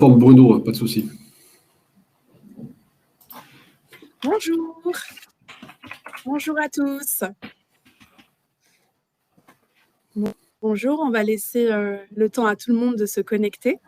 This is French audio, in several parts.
porte Bruno, pas de souci. Bonjour. Bonjour à tous. Bonjour, on va laisser le temps à tout le monde de se connecter.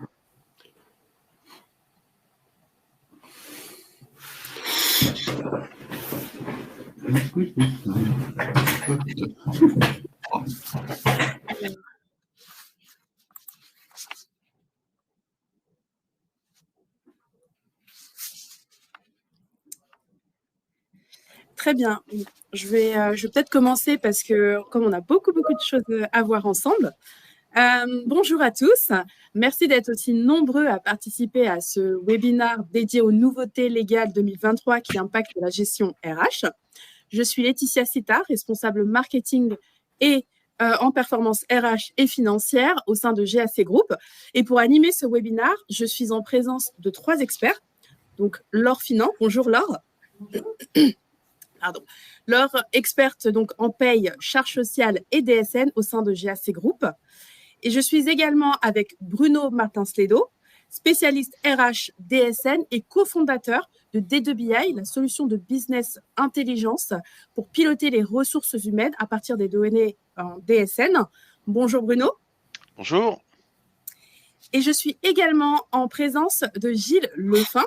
Très bien. Je vais peut-être commencer parce que comme on a beaucoup de choses à voir ensemble. Bonjour à tous. Merci d'être aussi nombreux à participer à ce webinaire dédié aux nouveautés légales 2023 qui impactent la gestion RH. Je suis Laetitia Sita, responsable marketing et en performance RH et financière au sein de GAC Group. Et pour animer ce webinaire, je suis en présence de 3 experts. Donc, Laure Finan. Bonjour Laure. Pardon. Laure, experte donc en paye, charges sociales et DSN au sein de GAC Group. Et je suis également avec Bruno Martin-Sledo, spécialiste RH DSN et cofondateur de D2BI, la solution de business intelligence pour piloter les ressources humaines à partir des données en DSN. Bonjour Bruno. Bonjour. Et je suis également en présence de Gilles Lefin,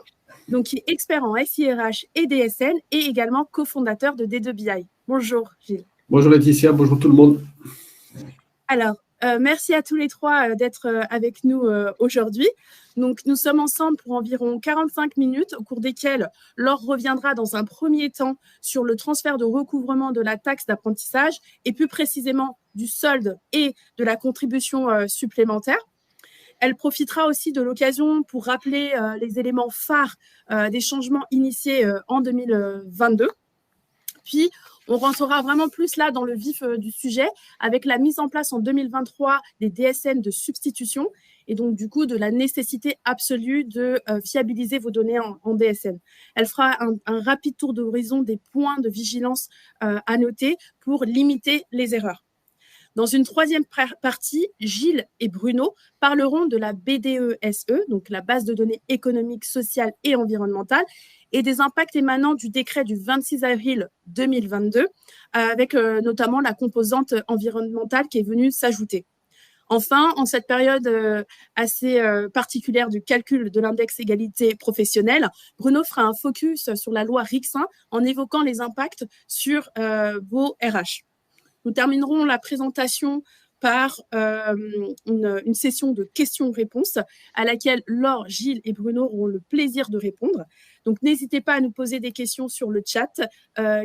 donc qui est expert en SIRH et DSN et également cofondateur de D2BI. Bonjour Gilles. Bonjour Laetitia, bonjour tout le monde. Alors, merci à tous les 3 d'être avec nous aujourd'hui. Donc, nous sommes ensemble pour environ 45 minutes, au cours desquelles Laure reviendra dans un premier temps sur le transfert de recouvrement de la taxe d'apprentissage et plus précisément du solde et de la contribution supplémentaire. Elle profitera aussi de l'occasion pour rappeler les éléments phares des changements initiés en 2022. Puis, on rentrera vraiment plus là dans le vif du sujet avec la mise en place en 2023 des DSN de substitution et donc du coup de la nécessité absolue de fiabiliser vos données en DSN. Elle fera un rapide tour d'horizon des points de vigilance à noter pour limiter les erreurs. Dans une troisième partie, Gilles et Bruno parleront de la BDESE, donc la base de données économiques, sociales et environnementales, et des impacts émanant du décret du 26 avril 2022, avec notamment la composante environnementale qui est venue s'ajouter. Enfin, en cette période assez particulière du calcul de l'index égalité professionnelle, Bruno fera un focus sur la loi Rixin en évoquant les impacts sur vos RH. Nous terminerons la présentation par une session de questions-réponses à laquelle Laure, Gilles et Bruno auront le plaisir de répondre. Donc, n'hésitez pas à nous poser des questions sur le chat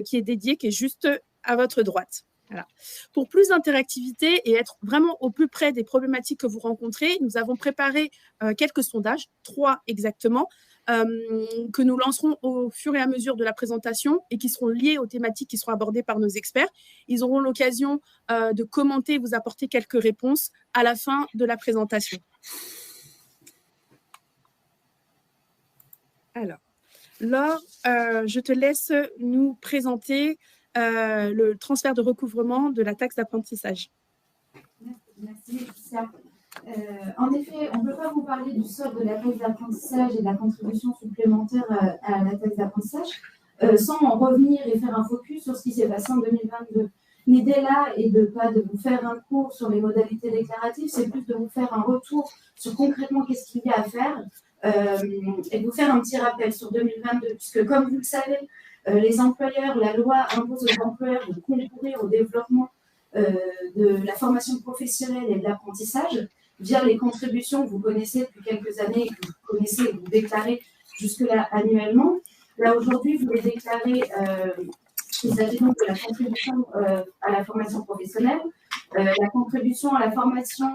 qui est dédié, qui est juste à votre droite. Voilà. Pour plus d'interactivité et être vraiment au plus près des problématiques que vous rencontrez, nous avons préparé quelques sondages, 3 exactement, que nous lancerons au fur et à mesure de la présentation et qui seront liés aux thématiques qui seront abordées par nos experts. Ils auront l'occasion de commenter, vous apporter quelques réponses à la fin de la présentation. Alors, Laure, je te laisse nous présenter le transfert de recouvrement de la taxe d'apprentissage. Merci, Laetitia. En effet, on ne peut pas vous parler du solde de la taxe d'apprentissage et de la contribution supplémentaire à la taxe d'apprentissage sans en revenir et faire un focus sur ce qui s'est passé en 2022. L'idée là est de pas de vous faire un cours sur les modalités déclaratives, c'est plus de vous faire un retour sur concrètement qu'est-ce qu'il y a à faire et de vous faire un petit rappel sur 2022, puisque comme vous le savez, les employeurs, la loi impose aux employeurs de concourir au développement de la formation professionnelle et de l'apprentissage via les contributions que vous connaissez depuis quelques années, que vous connaissez et que vous déclarez jusque-là annuellement. Là, aujourd'hui, vous les déclarez, il s'agit donc de la contribution à la formation professionnelle, la contribution à la formation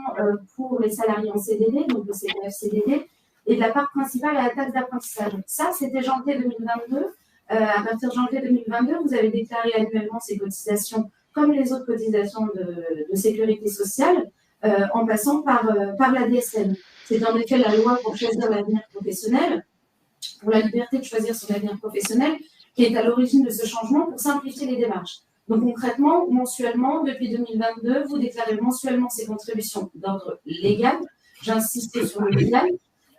pour les salariés en CDD, donc le CPF-CDD, et de la part principale à la taxe d'apprentissage. Ça, c'était janvier 2022. À partir de janvier 2022, vous avez déclaré annuellement ces cotisations comme les autres cotisations de sécurité sociale, en passant par la DSN. C'est en effet la loi pour choisir l'avenir professionnel, pour la liberté de choisir son avenir professionnel, qui est à l'origine de ce changement pour simplifier les démarches. Donc concrètement, mensuellement, depuis 2022, vous déclarez mensuellement ces contributions d'ordre légal, j'insiste sur le légal,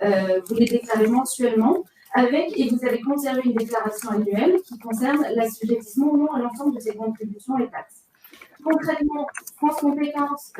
vous les déclarez mensuellement et vous avez conservé une déclaration annuelle qui concerne l'assujettissement ou non à l'ensemble de ces contributions et taxes. Concrètement, France Compétences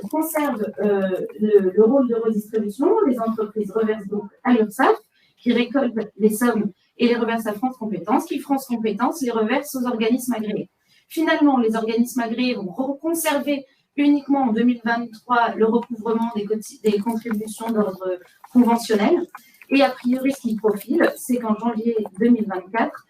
conserve le rôle de redistribution. Les entreprises reversent donc à l'URSSAF, qui récolte les sommes et les reverse à France Compétences, qui France Compétences les reverse aux organismes agréés. Finalement, les organismes agréés vont conserver uniquement en 2023 le recouvrement des contributions d'ordre conventionnel. Et a priori, ce qui profile, c'est qu'en janvier 2024,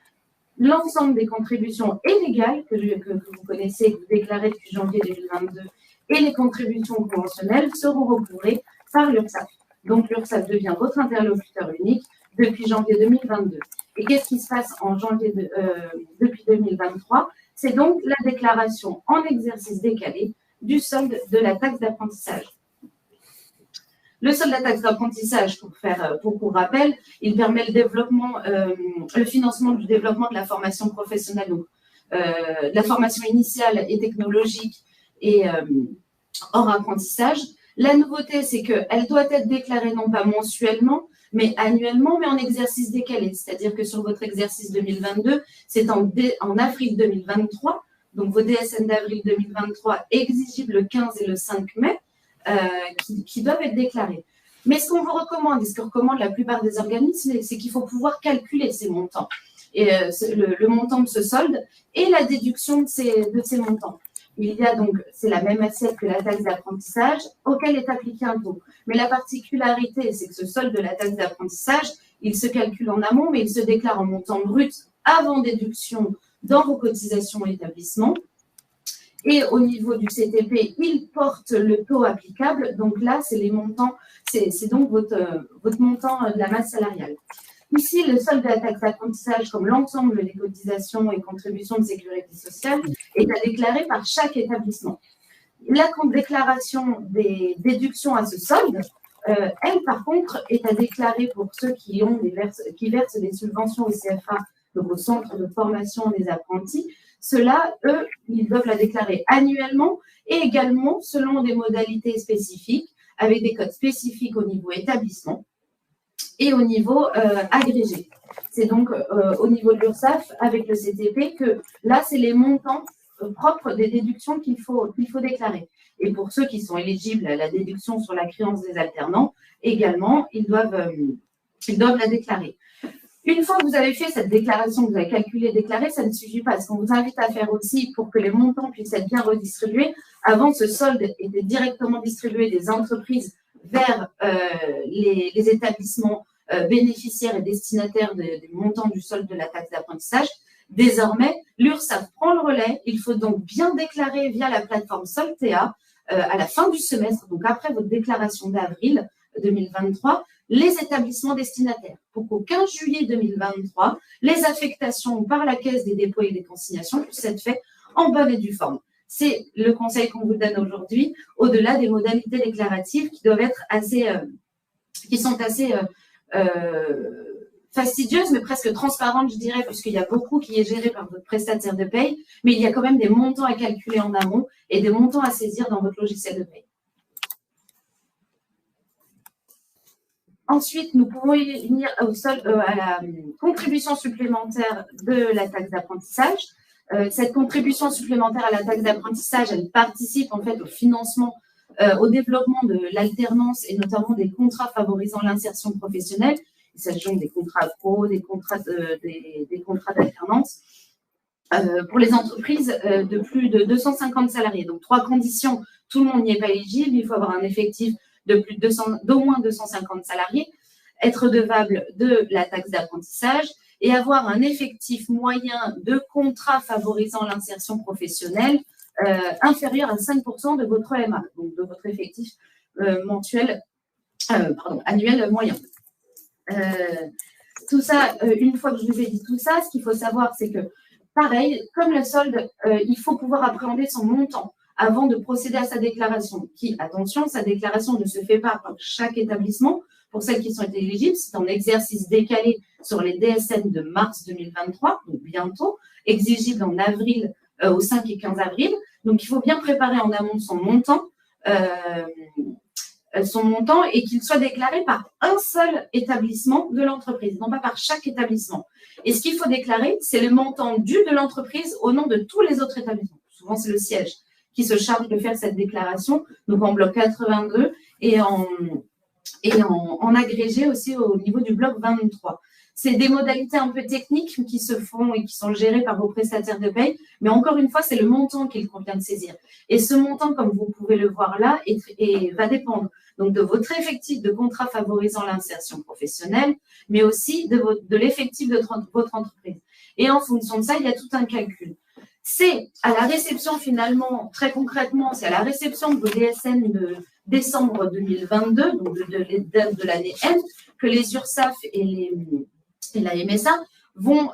l'ensemble des contributions illégales que vous connaissez, que vous déclarez depuis janvier 2022, et les contributions conventionnelles seront recouvrées par l'URSSAF. Donc, l'URSSAF devient votre interlocuteur unique depuis janvier 2022. Et qu'est-ce qui se passe en janvier depuis 2023? C'est donc la déclaration en exercice décalé du solde de la taxe d'apprentissage. Le solde de la taxe d'apprentissage, pour rappel, il permet le financement du développement de la formation professionnelle, donc de la formation initiale et technologique et hors apprentissage. La nouveauté, c'est qu'elle doit être déclarée non pas mensuellement, mais annuellement, mais en exercice décalé. C'est-à-dire que sur votre exercice 2022, c'est en avril 2023, donc vos DSN d'avril 2023 exigibles le 15 et le 5 mai, qui doivent être déclarés. Mais ce qu'on vous recommande, et ce que recommande la plupart des organismes, c'est qu'il faut pouvoir calculer ces montants, et le montant de ce solde et la déduction de ces montants. Il y a donc, c'est la même assiette que la taxe d'apprentissage auquel est appliqué un taux. Mais la particularité, c'est que ce solde de la taxe d'apprentissage, il se calcule en amont, mais il se déclare en montant brut avant déduction dans vos cotisations établissements. Et au niveau du CTP, il porte le taux applicable. Donc là, c'est les montants, c'est donc votre montant de la masse salariale. Ici, le solde de la taxe d'apprentissage, comme l'ensemble des cotisations et contributions de sécurité sociale, est à déclarer par chaque établissement. La déclaration des déductions à ce solde, elle, par contre, est à déclarer pour ceux qui versent des subventions au CFA, donc au centre de formation des apprentis. Ceux-là, eux, ils doivent la déclarer annuellement et également selon des modalités spécifiques, avec des codes spécifiques au niveau établissement et au niveau agrégé. C'est donc au niveau de l'URSSAF, avec le CTP, que là, c'est les montants propres des déductions qu'il faut déclarer. Et pour ceux qui sont éligibles à la déduction sur la créance des alternants, également, ils doivent la déclarer. Une fois que vous avez fait cette déclaration, que vous avez calculé, déclaré, ça ne suffit pas. Ce qu'on vous invite à faire aussi pour que les montants puissent être bien redistribués, avant, ce solde était directement distribué des entreprises vers les établissements bénéficiaires et destinataires du montant du solde de la taxe d'apprentissage. Désormais, l'URSSAF prend le relais. Il faut donc bien déclarer via la plateforme Soltea à la fin du semestre, donc après votre déclaration d'avril 2023, les établissements destinataires pour qu'au 15 juillet 2023, les affectations par la Caisse des dépôts et des consignations puissent être faites en bonne et due forme. C'est le conseil qu'on vous donne aujourd'hui, au-delà des modalités déclaratives qui doivent être qui sont assez fastidieuses, mais presque transparentes, je dirais, puisqu'il y a beaucoup qui est géré par votre prestataire de paye, mais il y a quand même des montants à calculer en amont et des montants à saisir dans votre logiciel de paye. Ensuite, nous pouvons y venir à la contribution supplémentaire de la taxe d'apprentissage. Cette contribution supplémentaire à la taxe d'apprentissage, elle participe en fait au financement, au développement de l'alternance et notamment des contrats favorisant l'insertion professionnelle. Il s'agit donc des contrats pro, des contrats d'alternance pour les entreprises de plus de 250 salariés. Donc, 3 conditions, tout le monde n'y est pas éligible. Il faut avoir un effectif d'au moins 250 salariés, être redevable de la taxe d'apprentissage et avoir un effectif moyen de contrat favorisant l'insertion professionnelle inférieur à 5% de votre EMA, donc de votre effectif annuel moyen. Tout ça, une fois que je vous ai dit tout ça, ce qu'il faut savoir, c'est que, pareil, comme le solde, il faut pouvoir appréhender son montant avant de procéder à sa déclaration. Attention, sa déclaration ne se fait pas par chaque établissement. Pour celles qui sont éligibles, c'est en exercice décalé sur les DSN de mars 2023, donc bientôt, exigible en avril, au 5 et 15 avril. Donc, il faut bien préparer en amont son montant son montant et qu'il soit déclaré par un seul établissement de l'entreprise, non pas par chaque établissement. Et ce qu'il faut déclarer, c'est le montant dû de l'entreprise au nom de tous les autres établissements. Souvent, c'est le siège qui se charge de faire cette déclaration, donc en bloc 82 et en agrégé aussi au niveau du bloc 23. C'est des modalités un peu techniques qui se font et qui sont gérées par vos prestataires de paye, mais encore une fois, c'est le montant qu'il convient de saisir. Et ce montant, comme vous pouvez le voir là, va dépendre donc de votre effectif de contrat favorisant l'insertion professionnelle, mais aussi de l'effectif de votre entreprise. Et en fonction de ça, il y a tout un calcul. C'est à la réception finalement, très concrètement, c'est à la réception de vos DSN de décembre 2022, donc de l'année N, que les URSSAF et la MSA vont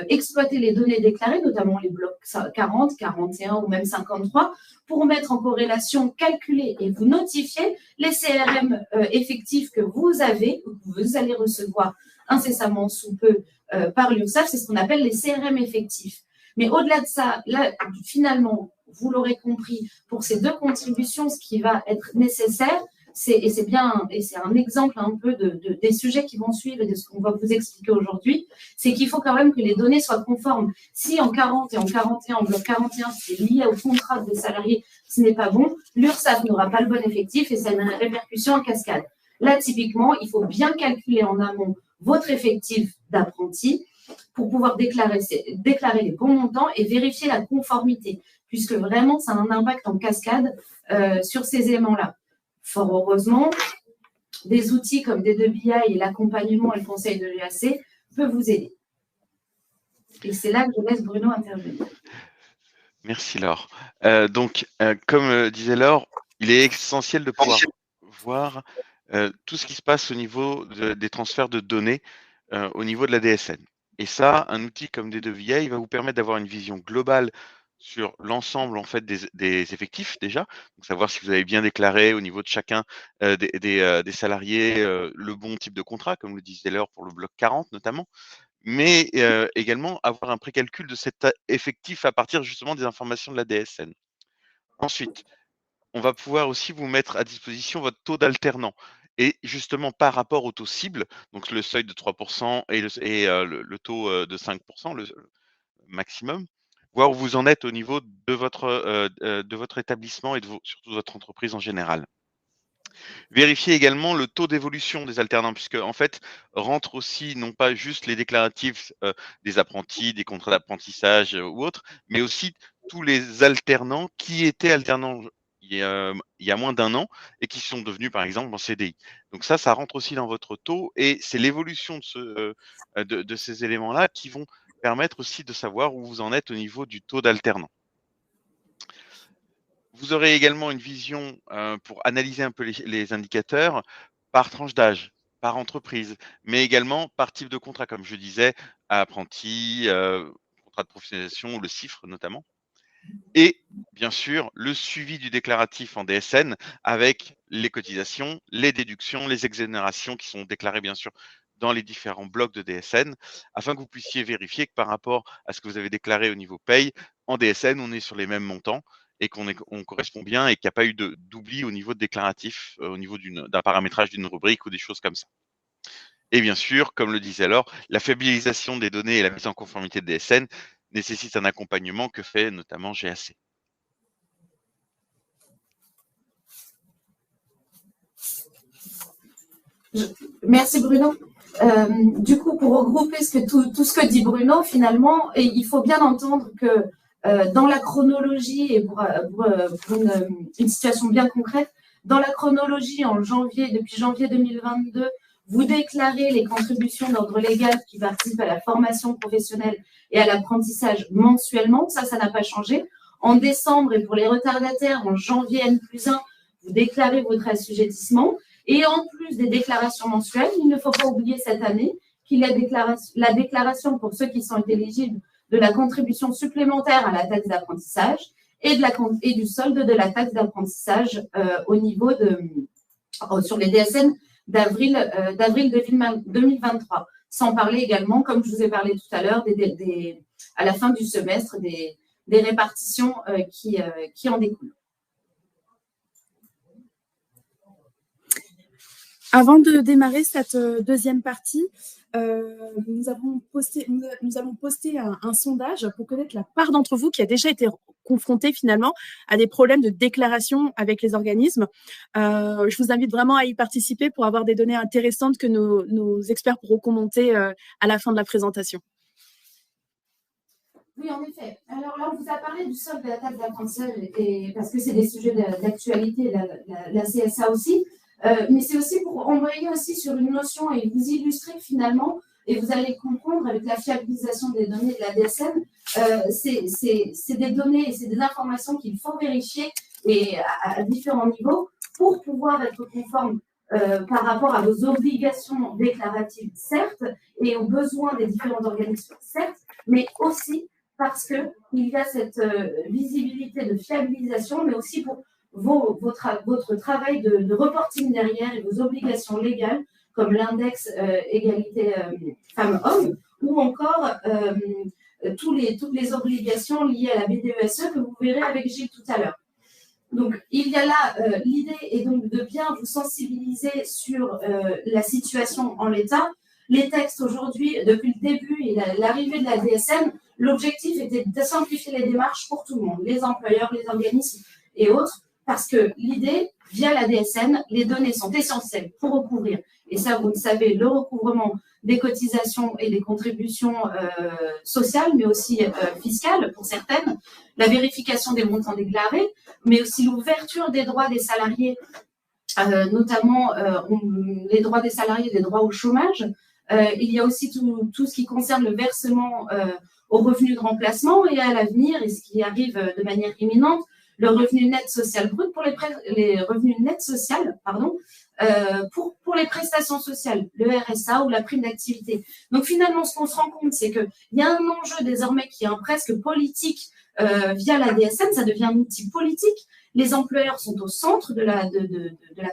exploiter les données déclarées, notamment les blocs 40, 41 ou même 53, pour mettre en corrélation, calculer et vous notifier les CRM effectifs que vous avez, que vous allez recevoir incessamment sous peu par l'URSSAF. C'est ce qu'on appelle les CRM effectifs. Mais au-delà de ça, là, finalement, vous l'aurez compris, pour ces deux contributions, ce qui va être nécessaire, c'est un exemple un peu des sujets qui vont suivre et de ce qu'on va vous expliquer aujourd'hui, c'est qu'il faut quand même que les données soient conformes. Si en 40 et en 41, en bloc 41, c'est lié au contrat des salariés, ce n'est pas bon, l'URSSAF n'aura pas le bon effectif et ça a une répercussion en cascade. Là, typiquement, il faut bien calculer en amont votre effectif d'apprenti pour pouvoir déclarer les bons montants et vérifier la conformité, puisque vraiment, ça a un impact en cascade sur ces éléments-là. Fort heureusement, des outils comme D2BI et l'accompagnement et le conseil de l'UAC peuvent vous aider. Et c'est là que je laisse Bruno intervenir. Merci Laure. Comme disait Laure, il est essentiel de pouvoir voir tout ce qui se passe au niveau des transferts de données au niveau de la DSN. Et ça, un outil comme D2VI va vous permettre d'avoir une vision globale sur l'ensemble en fait des effectifs déjà, donc savoir si vous avez bien déclaré au niveau de chacun des salariés le bon type de contrat, comme le disait Laure pour le bloc 40 notamment, mais également avoir un précalcul de cet effectif à partir justement des informations de la DSN. Ensuite, on va pouvoir aussi vous mettre à disposition votre taux d'alternant. Et justement, par rapport au taux cible, donc le seuil de 3% et le taux de 5%, le maximum, voir où vous en êtes au niveau de votre établissement et surtout de votre entreprise en général. Vérifiez également le taux d'évolution des alternants, puisque en fait, rentrent aussi non pas juste les déclaratifs des apprentis, des contrats d'apprentissage ou autres, mais aussi tous les alternants qui étaient alternants il y a moins d'un an et qui sont devenus par exemple en CDI. Donc ça rentre aussi dans votre taux et c'est l'évolution de ces éléments-là qui vont permettre aussi de savoir où vous en êtes au niveau du taux d'alternant. Vous aurez également une vision pour analyser un peu les indicateurs par tranche d'âge, par entreprise, mais également par type de contrat, comme je disais, apprenti, contrat de professionnalisation, le CIFRE notamment. Et bien sûr, le suivi du déclaratif en DSN avec les cotisations, les déductions, les exonérations qui sont déclarées bien sûr dans les différents blocs de DSN, afin que vous puissiez vérifier que par rapport à ce que vous avez déclaré au niveau paye, en DSN, on est sur les mêmes montants et qu'on correspond bien et qu'il n'y a pas eu d'oubli au niveau de déclaratif, au niveau d'un paramétrage d'une rubrique ou des choses comme ça. Et bien sûr, comme le disait Laure, la fiabilisation des données et la mise en conformité de DSN nécessite un accompagnement que fait notamment GAC. Merci Bruno. Du coup, pour regrouper tout ce que dit Bruno, finalement, et il faut bien entendre que dans la chronologie, et pour une situation bien concrète, dans la chronologie, depuis janvier 2022, vous déclarez les contributions d'ordre légal qui participent à la formation professionnelle et à l'apprentissage mensuellement. Ça n'a pas changé. En décembre, et pour les retardataires, en janvier N+1, vous déclarez votre assujettissement. Et en plus des déclarations mensuelles, il ne faut pas oublier cette année qu'il y a la déclaration pour ceux qui sont éligibles de la contribution supplémentaire à la taxe d'apprentissage et du solde de la taxe d'apprentissage au niveau sur les DSN d'avril 2023. Sans parler également, comme je vous ai parlé tout à l'heure, à la fin du semestre, des répartitions qui en découlent. Avant de démarrer cette deuxième partie, nous avons posté un sondage pour connaître la part d'entre vous qui a déjà été confrontée finalement à des problèmes de déclaration avec les organismes. Je vous invite vraiment à y participer pour avoir des données intéressantes que nos experts pourront commenter à la fin de la présentation. Oui, en effet. Alors là, on vous a parlé du solde de la taxe d'apprentissage parce que c'est des sujets d'actualité, la CSA aussi. Mais c'est aussi pour envoyer aussi sur une notion et vous illustrer finalement, et vous allez comprendre avec la fiabilisation des données de la DSN, c'est des données et c'est des informations qu'il faut vérifier et à différents niveaux pour pouvoir être conforme par rapport à vos obligations déclaratives, certes, et aux besoins des différents organismes, certes, mais aussi parce qu'il y a cette visibilité de fiabilisation, mais aussi pour votre travail de reporting derrière et vos obligations légales, comme l'index égalité femmes-hommes, ou encore toutes les obligations liées à la BDESE que vous verrez avec Gilles tout à l'heure. Donc, il y a là, l'idée est donc de bien vous sensibiliser sur la situation en l'état. Les textes aujourd'hui, depuis le début et l'arrivée de la DSN, l'objectif était de simplifier les démarches pour tout le monde, les employeurs, les organismes et autres, parce que l'idée, via la DSN, les données sont essentielles pour recouvrir, et ça vous le savez, le recouvrement des cotisations et des contributions sociales, mais aussi fiscales pour certaines, la vérification des montants déclarés, mais aussi l'ouverture des droits des salariés, notamment les droits des salariés, les droits au chômage. Il y a aussi tout ce qui concerne le versement aux revenus de remplacement et à l'avenir, et ce qui arrive de manière imminente, le revenu net social brut pour les revenus nets social, pardon, pour les prestations sociales, le RSA ou la prime d'activité. Donc finalement, ce qu'on se rend compte, c'est qu'il y a un enjeu désormais qui est presque politique via la DSN, ça devient un outil politique. Les employeurs sont au centre de la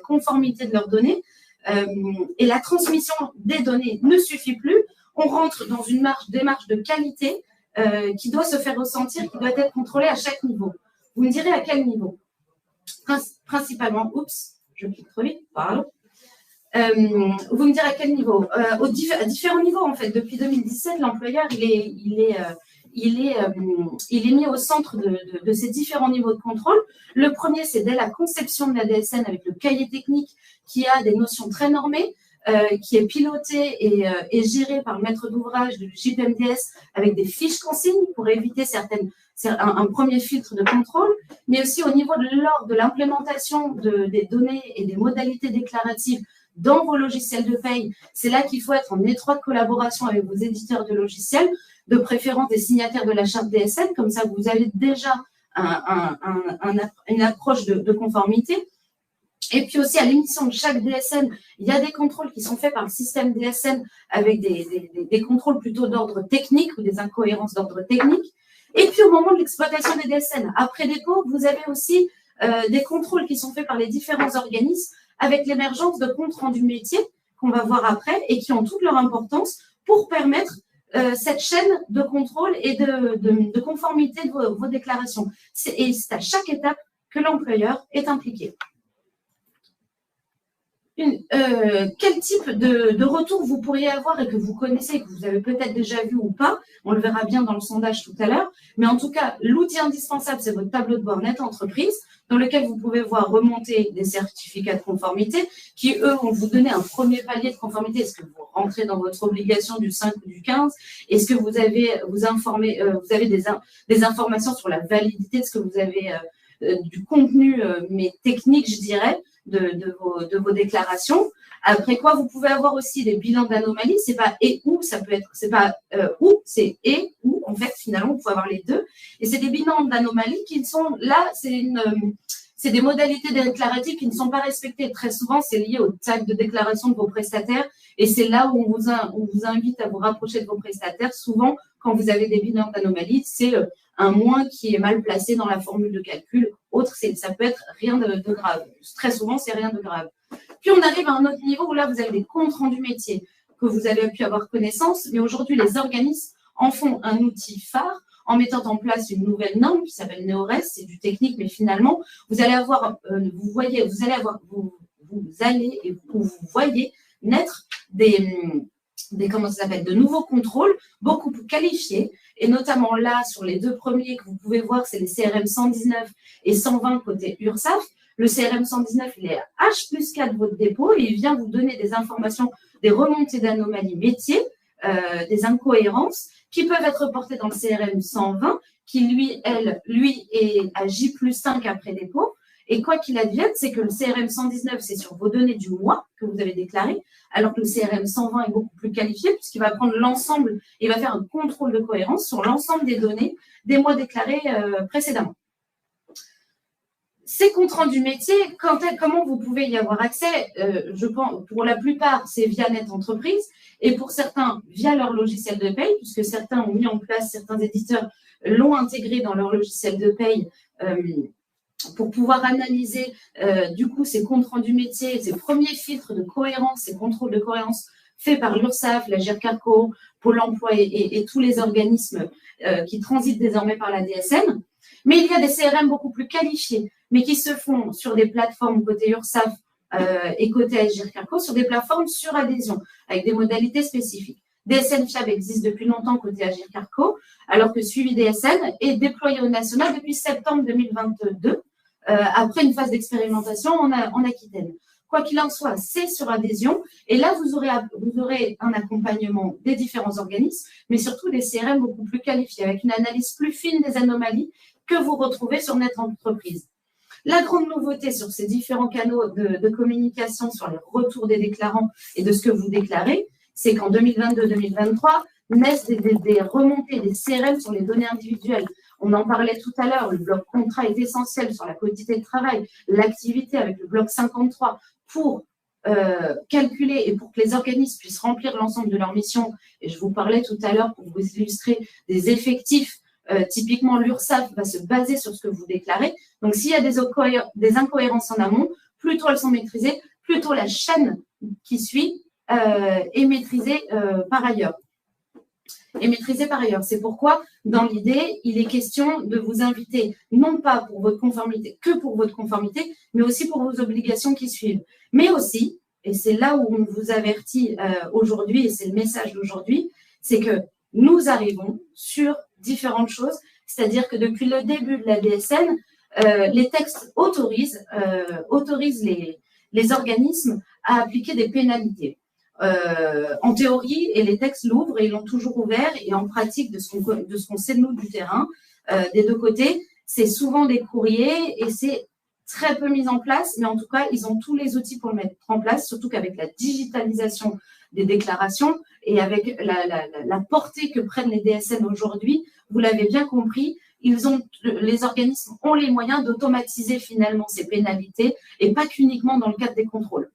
conformité de leurs données et la transmission des données ne suffit plus. On rentre dans une démarche de qualité qui doit se faire ressentir, qui doit être contrôlée à chaque niveau. Vous me direz à quel niveau? Principalement, je clique trop vite, pardon. Vous me direz à quel niveau? À différents niveaux, en fait. Depuis 2017, l'employeur, il est mis au centre de ces différents niveaux de contrôle. Le premier, c'est dès la conception de la DSN avec le cahier technique qui a des notions très normées, qui est piloté et géré par le maître d'ouvrage du JPMDS avec des fiches consignes pour éviter un premier filtre de contrôle, mais aussi au niveau de l'implémentation des données et des modalités déclaratives dans vos logiciels de paye. C'est là qu'il faut être en étroite collaboration avec vos éditeurs de logiciels, de préférence des signataires de la charte DSN, comme ça vous avez déjà une approche de conformité. Et puis aussi, à l'émission de chaque DSN, il y a des contrôles qui sont faits par le système DSN avec des contrôles plutôt d'ordre technique ou des incohérences d'ordre technique. Et puis, au moment de l'exploitation des DSN, après dépôt, vous avez aussi des contrôles qui sont faits par les différents organismes avec l'émergence de comptes rendus métiers qu'on va voir après et qui ont toute leur importance pour permettre cette chaîne de contrôle et de conformité de vos déclarations. Et c'est à chaque étape que l'employeur est impliqué. Quel type de retour vous pourriez avoir et que vous connaissez, que vous avez peut-être déjà vu ou pas, on le verra bien dans le sondage tout à l'heure, mais en tout cas, l'outil indispensable, c'est votre tableau de bord net entreprise, dans lequel vous pouvez voir remonter des certificats de conformité qui, eux, vont vous donner un premier palier de conformité. Est-ce que vous rentrez dans votre obligation du 5 ou du 15? Est-ce que vous avez des informations sur la validité de ce que vous avez, du contenu, mais technique, je dirais, de vos déclarations. Après quoi, vous pouvez avoir aussi des bilans d'anomalies. C'est pas et ou, ça peut être, c'est pas ou, c'est et ou. En fait, finalement, vous pouvez avoir les deux. Et c'est des bilans d'anomalies qui sont là, c'est des modalités déclaratives qui ne sont pas respectées. Très souvent, c'est lié au tag de déclaration de vos prestataires. Et c'est là où on vous invite à vous rapprocher de vos prestataires. Souvent, quand vous avez des bilans d'anomalies, c'est un moins qui est mal placé dans la formule de calcul. Autre, ça peut être rien de grave. Très souvent, c'est rien de grave. Puis, on arrive à un autre niveau où là, vous avez des comptes rendus métiers que vous avez pu avoir connaissance. Mais aujourd'hui, les organismes en font un outil phare en mettant en place une nouvelle norme qui s'appelle NeoRes. C'est du technique, mais finalement, vous allez avoir, vous vous allez et où vous voyez naître de nouveaux contrôles beaucoup plus qualifiés. Et notamment là, sur les deux premiers que vous pouvez voir, c'est les CRM 119 et 120 côté URSSAF. Le CRM 119, il est H+4 de votre dépôt et il vient vous donner des informations, des remontées d'anomalies métiers, des incohérences qui peuvent être reportées dans le CRM 120 qui, lui, est à J+5 après dépôt. Et quoi qu'il advienne, c'est que le CRM 119, c'est sur vos données du mois que vous avez déclaré, alors que le CRM 120 est beaucoup plus qualifié puisqu'il va prendre l'ensemble, il va faire un contrôle de cohérence sur l'ensemble des données des mois déclarés précédemment. Ces comptes rendus métiers, comment vous pouvez y avoir accès? Je pense, pour la plupart, c'est via Net Entreprise et pour certains, via leur logiciel de paye, puisque certains ont mis en place, certains éditeurs l'ont intégré dans leur logiciel de paye pour pouvoir analyser du coup ces comptes rendus métiers, ces premiers filtres de cohérence, ces contrôles de cohérence faits par l'URSSAF, la GIRCARCO, Pôle emploi et tous les organismes qui transitent désormais par la DSN. Mais il y a des CRM beaucoup plus qualifiés, mais qui se font sur des plateformes côté URSSAF et côté GIRCARCO, sur des plateformes sur adhésion, avec des modalités spécifiques. DSN Fiable existe depuis longtemps côté GIRCARCO, alors que Suivi DSN est déployé au national depuis septembre 2022, après une phase d'expérimentation en Aquitaine. Quoi qu'il en soit, c'est sur adhésion. Et là, vous aurez un accompagnement des différents organismes, mais surtout des CRM beaucoup plus qualifiés, avec une analyse plus fine des anomalies que vous retrouvez sur Net Entreprise. La grande nouveauté sur ces différents canaux de communication, sur les retours des déclarants et de ce que vous déclarez, c'est qu'en 2022-2023, naissent des remontées des CRM sur les données individuelles. On en parlait tout à l'heure, le bloc contrat est essentiel sur la quantité de travail, l'activité avec le bloc 53 pour calculer et pour que les organismes puissent remplir l'ensemble de leurs missions. Et je vous parlais tout à l'heure pour vous illustrer des effectifs. Typiquement, l'URSSAF va se baser sur ce que vous déclarez. Donc, s'il y a des incohérences en amont, plus tôt elles sont maîtrisées, plus tôt la chaîne qui suit est maîtrisée par ailleurs. C'est pourquoi, dans l'idée, il est question de vous inviter, non pas pour votre conformité, que pour votre conformité, mais aussi pour vos obligations qui suivent. Mais aussi, et c'est là où on vous avertit aujourd'hui, et c'est le message d'aujourd'hui, c'est que nous arrivons sur différentes choses, c'est-à-dire que depuis le début de la DSN, les textes autorisent les organismes à appliquer des pénalités. En théorie, et les textes l'ouvrent et ils l'ont toujours ouvert, et en pratique de ce qu'on sait de nous du terrain, des deux côtés, c'est souvent des courriers et c'est très peu mis en place, mais en tout cas, ils ont tous les outils pour le mettre en place, surtout qu'avec la digitalisation des déclarations et avec la portée que prennent les DSN aujourd'hui, vous l'avez bien compris, les organismes ont les moyens d'automatiser finalement ces pénalités et pas qu'uniquement dans le cadre des contrôles.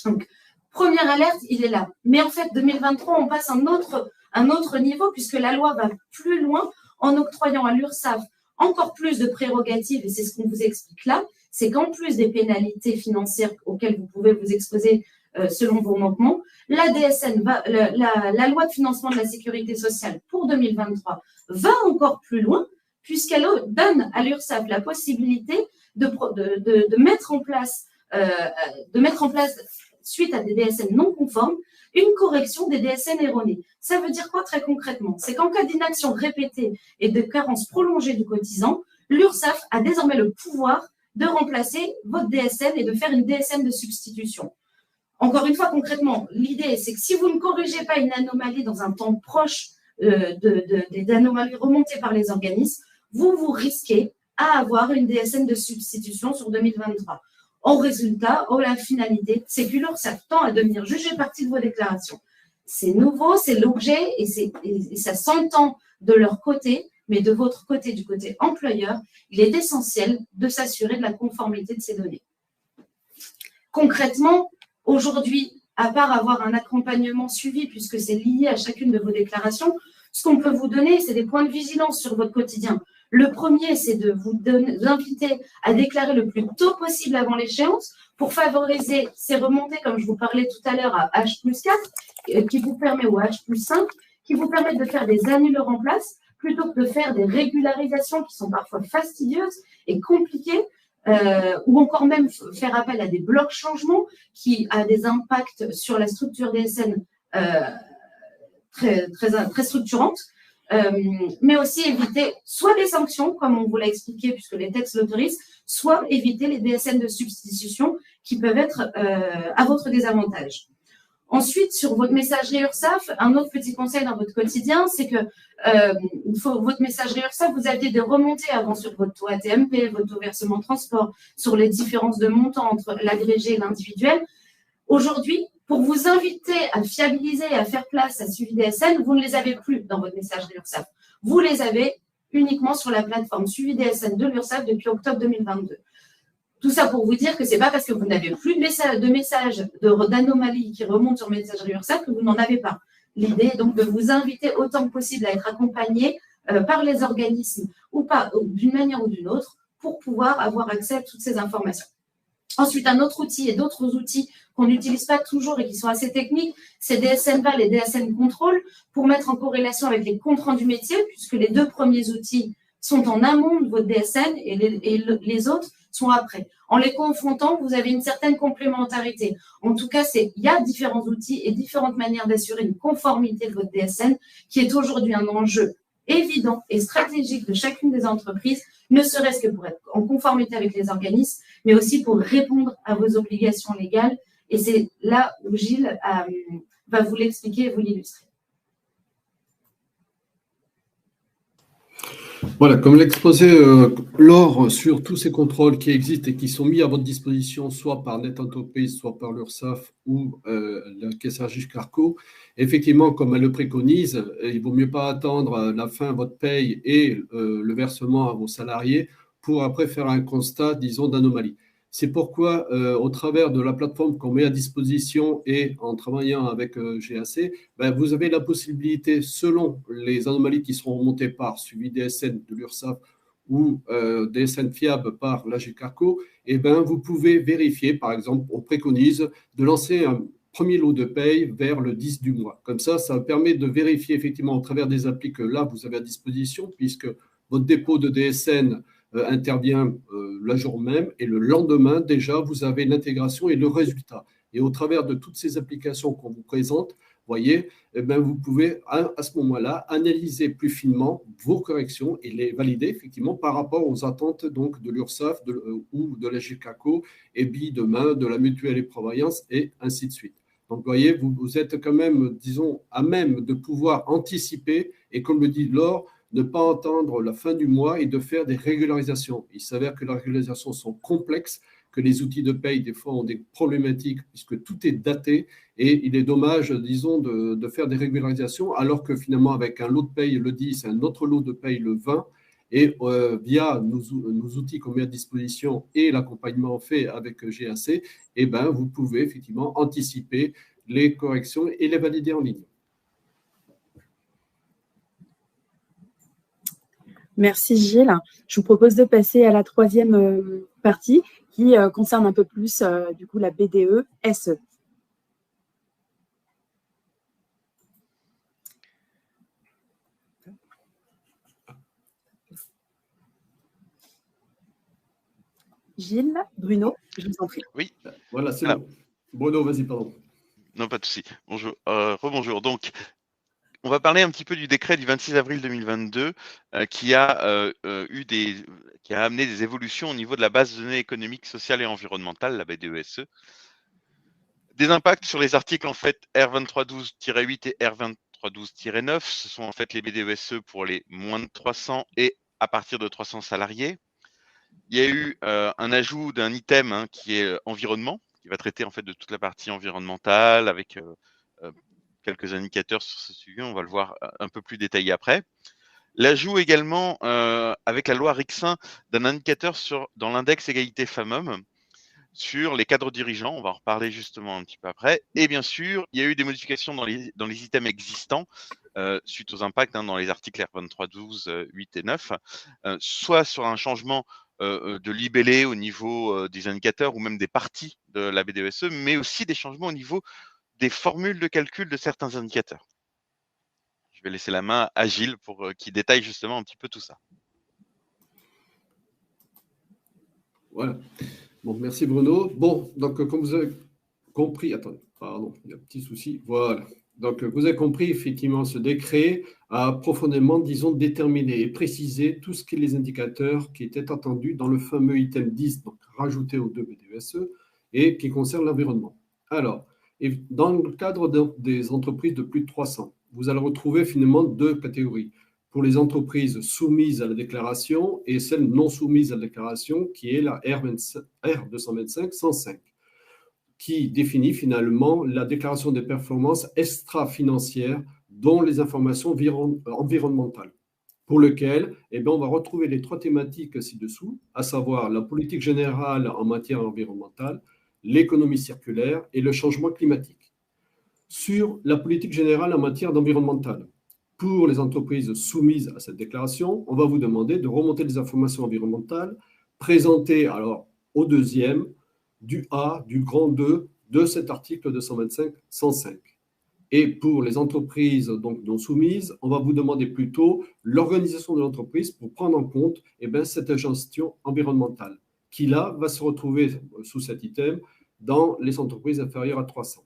Donc, première alerte, il est là. Mais en fait, 2023, on passe à un autre niveau puisque la loi va plus loin en octroyant à l'URSSAF encore plus de prérogatives, et c'est ce qu'on vous explique là, c'est qu'en plus des pénalités financières auxquelles vous pouvez vous exposer selon vos manquements, la DSN, la loi de financement de la sécurité sociale pour 2023 va encore plus loin puisqu'elle donne à l'URSSAF la possibilité de mettre en place, suite à des DSN non conformes, une correction des DSN erronés. Ça veut dire quoi très concrètement? C'est qu'en cas d'inaction répétée et de carence prolongée du cotisant, l'URSSAF a désormais le pouvoir de remplacer votre DSN et de faire une DSN de substitution. Encore une fois, concrètement, l'idée, c'est que si vous ne corrigez pas une anomalie dans un temps proche d'anomalies remontées par les organismes, vous risquez à avoir une DSN de substitution sur 2023. En résultat, la finalité, c'est que l'URSSAF tend à devenir jugé partie de vos déclarations. C'est nouveau, c'est l'objet et ça s'entend de leur côté, mais de votre côté, du côté employeur, il est essentiel de s'assurer de la conformité de ces données. Concrètement, aujourd'hui, à part avoir un accompagnement suivi, puisque c'est lié à chacune de vos déclarations, ce qu'on peut vous donner, c'est des points de vigilance sur votre quotidien. Le premier, c'est de vous inviter à déclarer le plus tôt possible avant l'échéance pour favoriser ces remontées, comme je vous parlais tout à l'heure, à H+4, qui vous permet, ou H+5, qui vous permettent de faire des annuleurs en place, plutôt que de faire des régularisations qui sont parfois fastidieuses et compliquées. ou encore même faire appel à des blocs changements qui a des impacts sur la structure DSN très structurantes, mais aussi éviter soit des sanctions, comme on vous l'a expliqué, puisque les textes l'autorisent, soit éviter les DSN de substitution qui peuvent être à votre désavantage. Ensuite, sur votre messagerie URSSAF, un autre petit conseil dans votre quotidien, c'est que votre messagerie URSSAF, vous aviez des remontées avant sur votre taux ATMP, votre taux versement transport, sur les différences de montant entre l'agrégé et l'individuel. Aujourd'hui, pour vous inviter à fiabiliser et à faire place à Suivi DSN, vous ne les avez plus dans votre messagerie URSSAF. Vous les avez uniquement sur la plateforme Suivi DSN de l'URSSAF depuis octobre 2022. Tout ça pour vous dire que ce n'est pas parce que vous n'avez plus de messages d'anomalies qui remontent sur messagerie URSSAF que vous n'en avez pas. L'idée est donc de vous inviter autant que possible à être accompagné par les organismes ou pas, d'une manière ou d'une autre, pour pouvoir avoir accès à toutes ces informations. Ensuite, un autre outil et d'autres outils qu'on n'utilise pas toujours et qui sont assez techniques, c'est DSN Val et DSN Control pour mettre en corrélation avec les comptes rendus métiers, puisque les deux premiers outils sont en amont de votre DSN et les autres sont après. En les confrontant, vous avez une certaine complémentarité. En tout cas, il y a différents outils et différentes manières d'assurer une conformité de votre DSN qui est aujourd'hui un enjeu évident et stratégique de chacune des entreprises, ne serait-ce que pour être en conformité avec les organismes, mais aussi pour répondre à vos obligations légales. Et c'est là où Gilles va vous l'expliquer et vous l'illustrer. Voilà, comme l'exposé Laure sur tous ces contrôles qui existent et qui sont mis à votre disposition, soit par Net Entreprise, soit par l'URSSAF ou la Caisse Carco, effectivement, comme elle le préconise, il ne vaut mieux pas attendre la fin de votre paye et le versement à vos salariés pour après faire un constat, disons, d'anomalie. C'est pourquoi, au travers de la plateforme qu'on met à disposition et en travaillant avec GAC, vous avez la possibilité, selon les anomalies qui seront remontées par Suivi DSN de l'URSSAF ou DSN fiable par la GCARCO, vous pouvez vérifier, par exemple, on préconise de lancer un premier lot de paye vers le 10 du mois. Comme ça permet de vérifier effectivement au travers des applis que là, vous avez à disposition, puisque votre dépôt de DSN intervient le jour même et le lendemain, déjà, vous avez l'intégration et le résultat. Et au travers de toutes ces applications qu'on vous présente, voyez, vous pouvez à ce moment-là analyser plus finement vos corrections et les valider effectivement par rapport aux attentes donc, de l'URSSAF ou de la GCACO et puis demain de la Mutuelle et Prévoyance et ainsi de suite. Donc, vous voyez, vous êtes quand même, disons, à même de pouvoir anticiper et comme le dit Laure, ne pas attendre la fin du mois et de faire des régularisations. Il s'avère que les régularisations sont complexes, que les outils de paye, des fois, ont des problématiques puisque tout est daté et il est dommage, disons, de faire des régularisations alors que finalement, avec un lot de paye le 10, un autre lot de paye le 20, et via nos outils qu'on met à disposition et l'accompagnement fait avec GAC, vous pouvez effectivement anticiper les corrections et les valider en ligne. Merci Gilles. Je vous propose de passer à la troisième partie qui concerne un peu plus du coup la BDE SE. Gilles, Bruno, je vous en prie. Oui. Voilà, c'est bon. Bruno, vas-y, pardon. Non, pas de souci. Bonjour. Rebonjour. Donc, on va parler un petit peu du décret du 26 avril 2022 qui a amené des évolutions au niveau de la base de données économique, sociale et environnementale, la BDESE. Des impacts sur les articles en fait R2312-8 et R2312-9. Ce sont en fait les BDESE pour les moins de 300 et à partir de 300 salariés. Il y a eu un ajout d'un item qui est environnement, qui va traiter en fait de toute la partie environnementale avec quelques indicateurs sur ce sujet, on va le voir un peu plus détaillé après. L'ajout également avec la loi Rixin d'un indicateur dans l'index égalité femmes-hommes sur les cadres dirigeants, on va en reparler justement un petit peu après. Et bien sûr, il y a eu des modifications dans les items existants suite aux impacts dans les articles R2312, 8 et 9, soit sur un changement de libellé au niveau des indicateurs ou même des parties de la BDESE, mais aussi des changements au niveau des formules de calcul de certains indicateurs. Je vais laisser la main à Gilles pour qu'il détaille justement un petit peu tout ça. Voilà. Bon, merci Bruno. Bon, donc comme vous avez compris, attendez, pardon, il y a un petit souci. Voilà. Donc vous avez compris, effectivement, ce décret a profondément, disons, déterminé et précisé tout ce qui est les indicateurs qui étaient attendus dans le fameux item 10, donc rajouté aux 2 BDESE, et qui concerne l'environnement. Alors, dans le cadre des entreprises de plus de 300, vous allez retrouver finalement 2 catégories. Pour les entreprises soumises à la déclaration et celles non soumises à la déclaration, qui est la R225-105, qui définit finalement la déclaration des performances extra-financières dont les informations environnementales, pour lequel on va retrouver les 3 thématiques ci-dessous, à savoir la politique générale en matière environnementale, l'économie circulaire et le changement climatique. Sur la politique générale en matière d'environnementale, pour les entreprises soumises à cette déclaration, on va vous demander de remonter les informations environnementales présentées alors au deuxième, du A, du grand 2 de cet article 225-105. Et pour les entreprises donc non soumises, on va vous demander plutôt l'organisation de l'entreprise pour prendre en compte cette gestion environnementale, qui là va se retrouver sous cet item dans les entreprises inférieures à 300.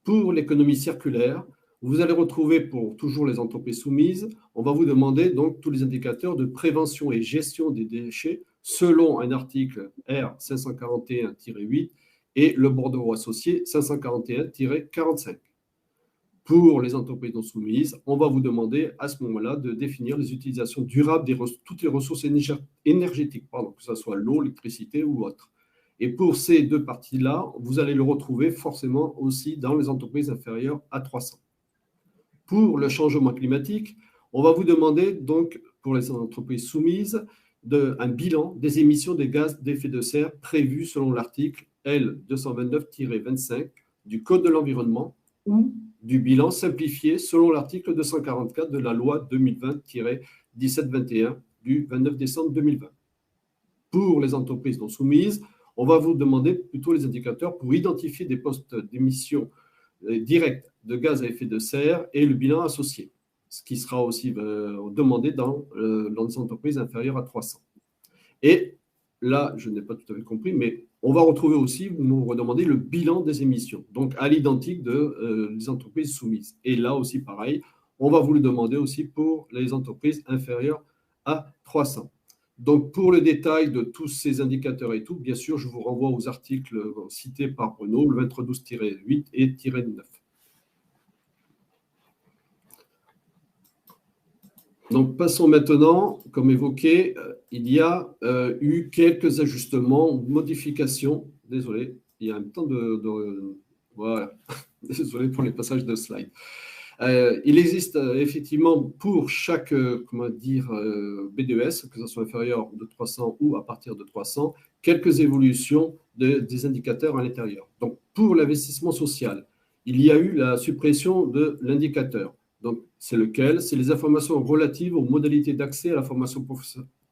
Pour l'économie circulaire, vous allez retrouver pour toujours les entreprises soumises, on va vous demander donc tous les indicateurs de prévention et gestion des déchets selon un article R541-8 et le bordereau associé 541-45. Pour les entreprises non soumises, on va vous demander à ce moment-là de définir les utilisations durables de toutes les ressources énergétiques, que ce soit l'eau, l'électricité ou autre. Et pour ces 2 parties-là, vous allez le retrouver forcément aussi dans les entreprises inférieures à 300. Pour le changement climatique, on va vous demander donc pour les entreprises soumises un bilan des émissions des gaz d'effet de serre prévues selon l'article L229-25 du Code de l'environnement ou du bilan simplifié selon l'article 244 de la loi 2020-1721 du 29 décembre 2020. Pour les entreprises non soumises, on va vous demander plutôt les indicateurs pour identifier des postes d'émissions directes de gaz à effet de serre et le bilan associé, ce qui sera aussi demandé dans les entreprises inférieures à 300. Et là, je n'ai pas tout à fait compris, mais on va retrouver aussi, vous nous redemandez le bilan des émissions, donc à l'identique des entreprises soumises. Et là aussi, pareil, on va vous le demander aussi pour les entreprises inférieures à 300. Donc, pour le détail de tous ces indicateurs et tout, bien sûr, je vous renvoie aux articles cités par Bruno, le 2312-8 et -9. Donc, passons maintenant, comme évoqué, il y a eu quelques ajustements, modifications. Désolé, il y a un temps voilà, désolé pour les passages de slides. Il existe effectivement pour chaque BDES, que ce soit inférieur de 300 ou à partir de 300, quelques évolutions des indicateurs à l'intérieur. Donc, pour l'investissement social, il y a eu la suppression de l'indicateur. Donc, c'est lequel? C'est les informations relatives aux modalités d'accès à la formation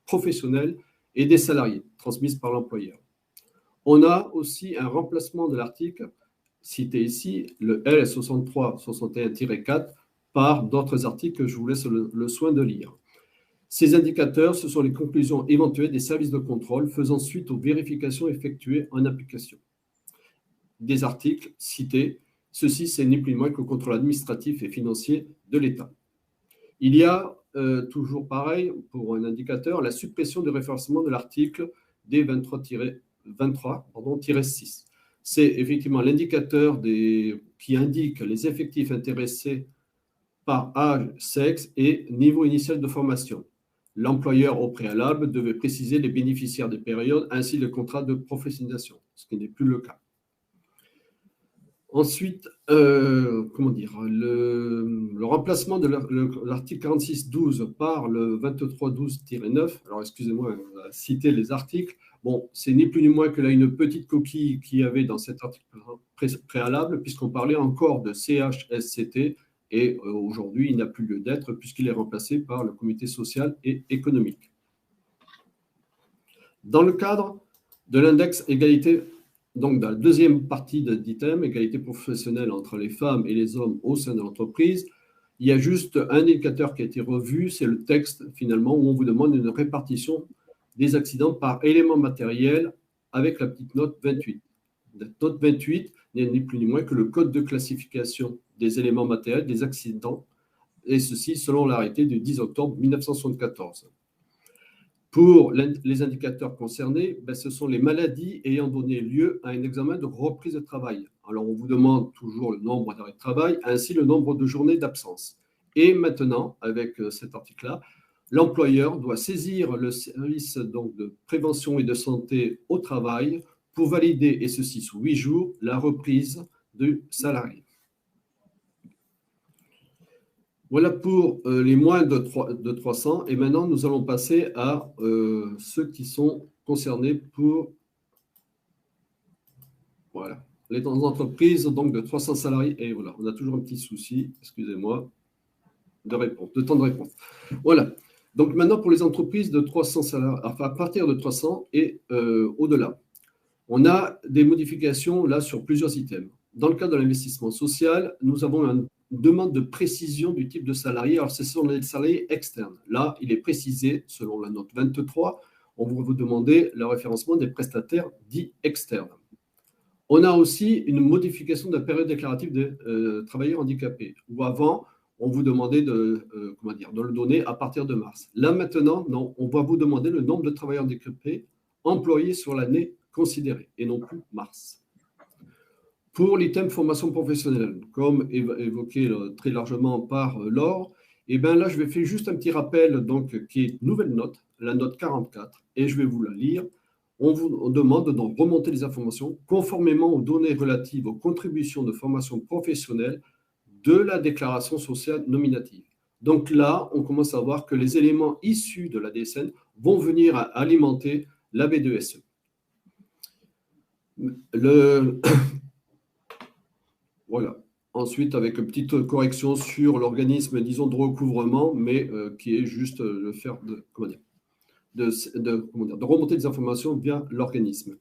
professionnelle et des salariés, transmises par l'employeur. On a aussi un remplacement de l'article cité ici, le L6361-4, par d'autres articles que je vous laisse le soin de lire. Ces indicateurs, ce sont les conclusions éventuelles des services de contrôle faisant suite aux vérifications effectuées en application. Des articles cités, ceci c'est ni plus ni moins que le contrôle administratif et financier de l'État. Il y a toujours pareil pour un indicateur, la suppression du référencement de l'article D23-6. C'est effectivement l'indicateur qui indique les effectifs intéressés par âge, sexe et niveau initial de formation. L'employeur au préalable devait préciser les bénéficiaires des périodes ainsi le contrat de professionnalisation, ce qui n'est plus le cas. Ensuite, le remplacement de l'article 46.12 par le 23.12-9, alors excusez-moi, on va citer les articles. Bon, c'est ni plus ni moins que là une petite coquille qu'il y avait dans cet article préalable, puisqu'on parlait encore de CHSCT, et aujourd'hui, il n'a plus lieu d'être, puisqu'il est remplacé par le comité social et économique. Dans le cadre de l'index égalité, donc dans la deuxième partie d'item, égalité professionnelle entre les femmes et les hommes au sein de l'entreprise, il y a juste un indicateur qui a été revu, c'est le texte finalement où on vous demande une répartition des accidents par élément matériel avec la petite note 28. La note 28 n'est ni plus ni moins que le code de classification des éléments matériels des accidents, et ceci selon l'arrêté du 10 octobre 1974. Pour les indicateurs concernés, ce sont les maladies ayant donné lieu à un examen de reprise de travail. Alors, on vous demande toujours le nombre d'arrêts de travail, ainsi le nombre de journées d'absence. Et maintenant, avec cet article-là, l'employeur doit saisir le service donc, de prévention et de santé au travail pour valider, et ceci sous 8 jours, la reprise du salarié. Voilà pour les moins de 300. Et maintenant, nous allons passer à ceux qui sont concernés pour voilà, les entreprises donc, de 300 salariés. Et voilà, on a toujours un petit souci, excusez-moi, de temps de réponse. Voilà. Donc maintenant, pour les entreprises de 300 salariés, enfin à partir de 300 et au-delà, on a des modifications là sur plusieurs items. Dans le cas de l'investissement social, nous avons une demande de précision du type de salarié. Alors, ce sont les salariés externes. Là, il est précisé, selon la note 23, on va vous demander le référencement des prestataires dits externes. On a aussi une modification de la période déclarative des travailleurs handicapés, où avant, on vous demandait de le donner à partir de mars. Là, maintenant, non, on va vous demander le nombre de travailleurs handicapés employés sur l'année considérée, et non plus mars. Pour l'item formation professionnelle, comme évoqué très largement par Laure, et bien là, je vais faire juste un petit rappel, donc, qui est nouvelle note, la note 44, et je vais vous la lire. On vous demande de remonter les informations conformément aux données relatives aux contributions de formation professionnelle de la déclaration sociale nominative. Donc là, on commence à voir que les éléments issus de la DSN vont venir à alimenter la B2SE. Voilà. Ensuite, avec une petite correction sur l'organisme, disons, de recouvrement, mais qui est juste le faire de remonter des informations via l'organisme.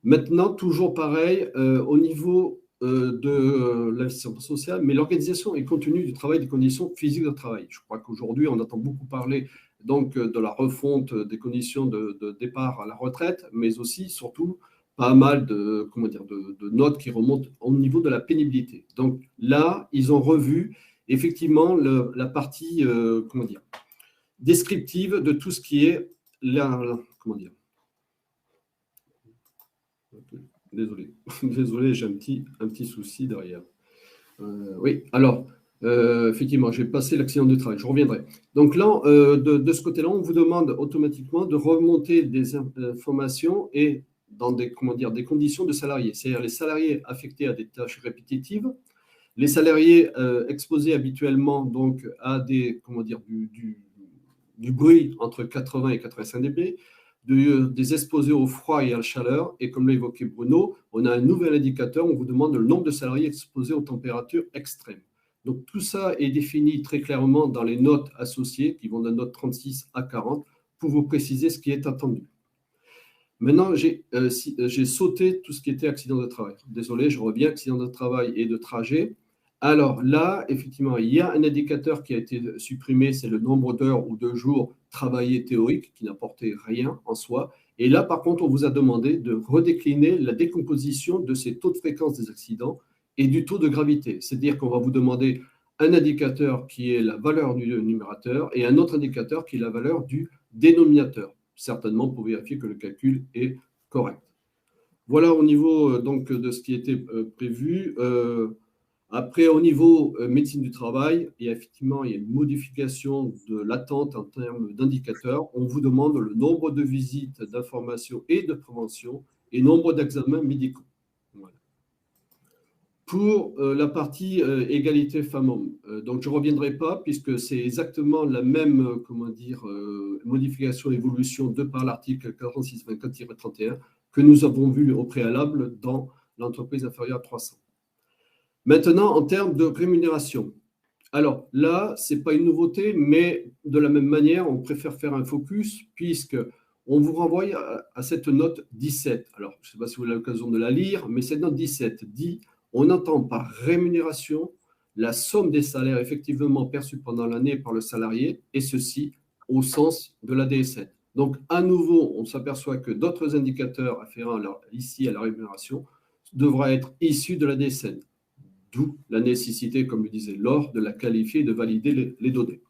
Maintenant, toujours pareil, au niveau de l'investissement social, mais l'organisation et contenu du travail, des conditions physiques de travail. Je crois qu'aujourd'hui, on entend beaucoup parler donc, de la refonte des conditions de départ à la retraite, mais aussi, surtout, pas mal de notes qui remontent au niveau de la pénibilité. Donc là, ils ont revu effectivement la partie descriptive de tout ce qui est Désolé, j'ai un petit souci derrière. Oui, alors, effectivement, j'ai passé l'accident de travail, je reviendrai. Donc là, de ce côté-là, on vous demande automatiquement de remonter des informations et dans des conditions de salariés, c'est-à-dire les salariés affectés à des tâches répétitives, les salariés exposés habituellement donc, à des, du bruit entre 80 et 85 dB, des exposés au froid et à la chaleur, et comme l'a évoqué Bruno, on a un nouvel indicateur, on vous demande le nombre de salariés exposés aux températures extrêmes. Donc tout ça est défini très clairement dans les notes associées, qui vont de la note 36 à 40, pour vous préciser ce qui est attendu. Maintenant, j'ai sauté tout ce qui était accident de travail. Désolé, je reviens, accident de travail et de trajet. Alors là, effectivement, il y a un indicateur qui a été supprimé, c'est le nombre d'heures ou de jours travaillés théoriques, qui n'apportait rien en soi. Et là, par contre, on vous a demandé de redécliner la décomposition de ces taux de fréquence des accidents et du taux de gravité. C'est-à-dire qu'on va vous demander un indicateur qui est la valeur du numérateur et un autre indicateur qui est la valeur du dénominateur, certainement pour vérifier que le calcul est correct. Voilà au niveau donc, de ce qui était prévu. Après, au niveau médecine du travail, il y a effectivement une modification de l'attente en termes d'indicateurs. On vous demande le nombre de visites d'information et de prévention et nombre d'examens médicaux. Voilà. Pour la partie égalité femmes-hommes, donc je ne reviendrai pas puisque c'est exactement la même modification, évolution de par l'article 4624-31 que nous avons vu au préalable dans l'entreprise inférieure à 300. Maintenant, en termes de rémunération, alors là, ce n'est pas une nouveauté, mais de la même manière, on préfère faire un focus puisqu'on vous renvoie à cette note 17. Alors, je ne sais pas si vous avez l'occasion de la lire, mais cette note 17 dit « On entend par rémunération la somme des salaires effectivement perçus pendant l'année par le salarié, et ceci au sens de la DSN. » Donc, à nouveau, on s'aperçoit que d'autres indicateurs afférents ici à la rémunération devraient être issus de la DSN. D'où la nécessité, comme le disait Laure, de la qualifier et de valider les données.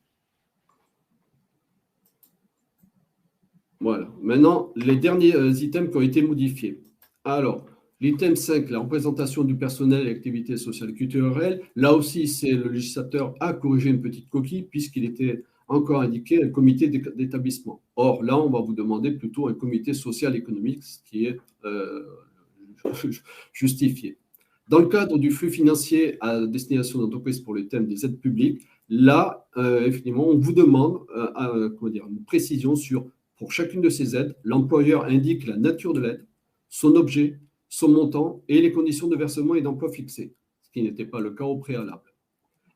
Voilà. Maintenant, les derniers items qui ont été modifiés. Alors, l'item 5, la représentation du personnel et activités sociales et culturelles. Là aussi, c'est le législateur a corrigé une petite coquille puisqu'il était encore indiqué un comité d'établissement. Or, là, on va vous demander plutôt un comité social économique, ce qui est justifié. Dans le cadre du flux financier à destination d'entreprises pour le thème des aides publiques, là, effectivement, on vous demande une précision sur, pour chacune de ces aides, l'employeur indique la nature de l'aide, son objet, son montant et les conditions de versement et d'emploi fixées, ce qui n'était pas le cas au préalable.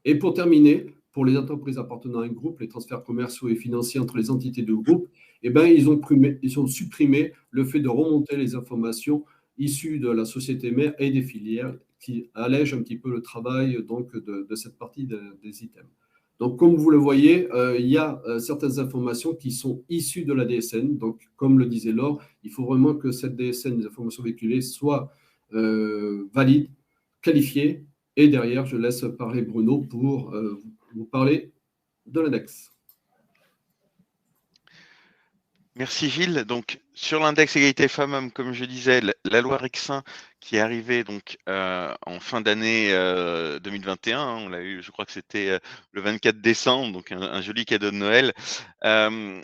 Et pour terminer, pour les entreprises appartenant à un groupe, les transferts commerciaux et financiers entre les entités de groupe, ils ont supprimé le fait de remonter les informations issues de la société mère et des filières, qui allège un petit peu le travail donc, de cette partie des items. Donc, comme vous le voyez, il y a certaines informations qui sont issues de la DSN. Donc, comme le disait Laure, il faut vraiment que cette DSN, les informations véhiculées, soit valide, qualifiée. Et derrière, je laisse parler Bruno pour vous parler de l'index. Merci Gilles. Donc sur l'index égalité femmes-hommes, comme je disais, la loi Rexin qui est arrivée donc en fin d'année 2021, on l'a eu, je crois que c'était le 24 décembre, donc un joli cadeau de Noël. On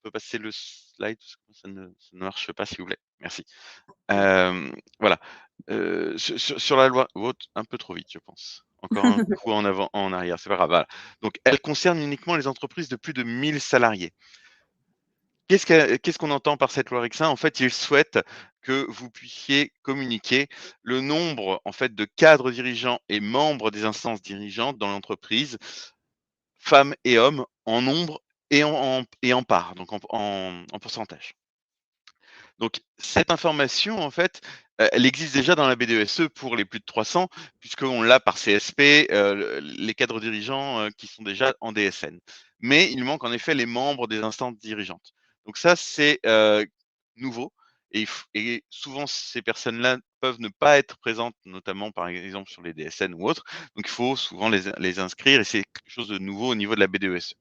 peut passer le slide, parce que ça ne marche pas, s'il vous plaît. Merci. Voilà. Sur la loi, un peu trop vite, je pense. Encore un coup en avant, en arrière, c'est pas grave. Voilà. Donc elle concerne uniquement les entreprises de plus de 1000 salariés. Qu'est-ce qu'on entend par cette loi Rexin? En fait, il souhaite que vous puissiez communiquer le nombre en fait de cadres dirigeants et membres des instances dirigeantes dans l'entreprise, femmes et hommes, en nombre et en part, donc en pourcentage. Donc cette information, en fait, elle existe déjà dans la BDESE pour les plus de 300, puisqu'on l'a par CSP, les cadres dirigeants qui sont déjà en DSN. Mais il manque en effet les membres des instances dirigeantes. Donc ça, c'est nouveau. Et souvent, ces personnes-là peuvent ne pas être présentes, notamment par exemple sur les DSN ou autres. Donc il faut souvent les inscrire et c'est quelque chose de nouveau au niveau de la BDESE.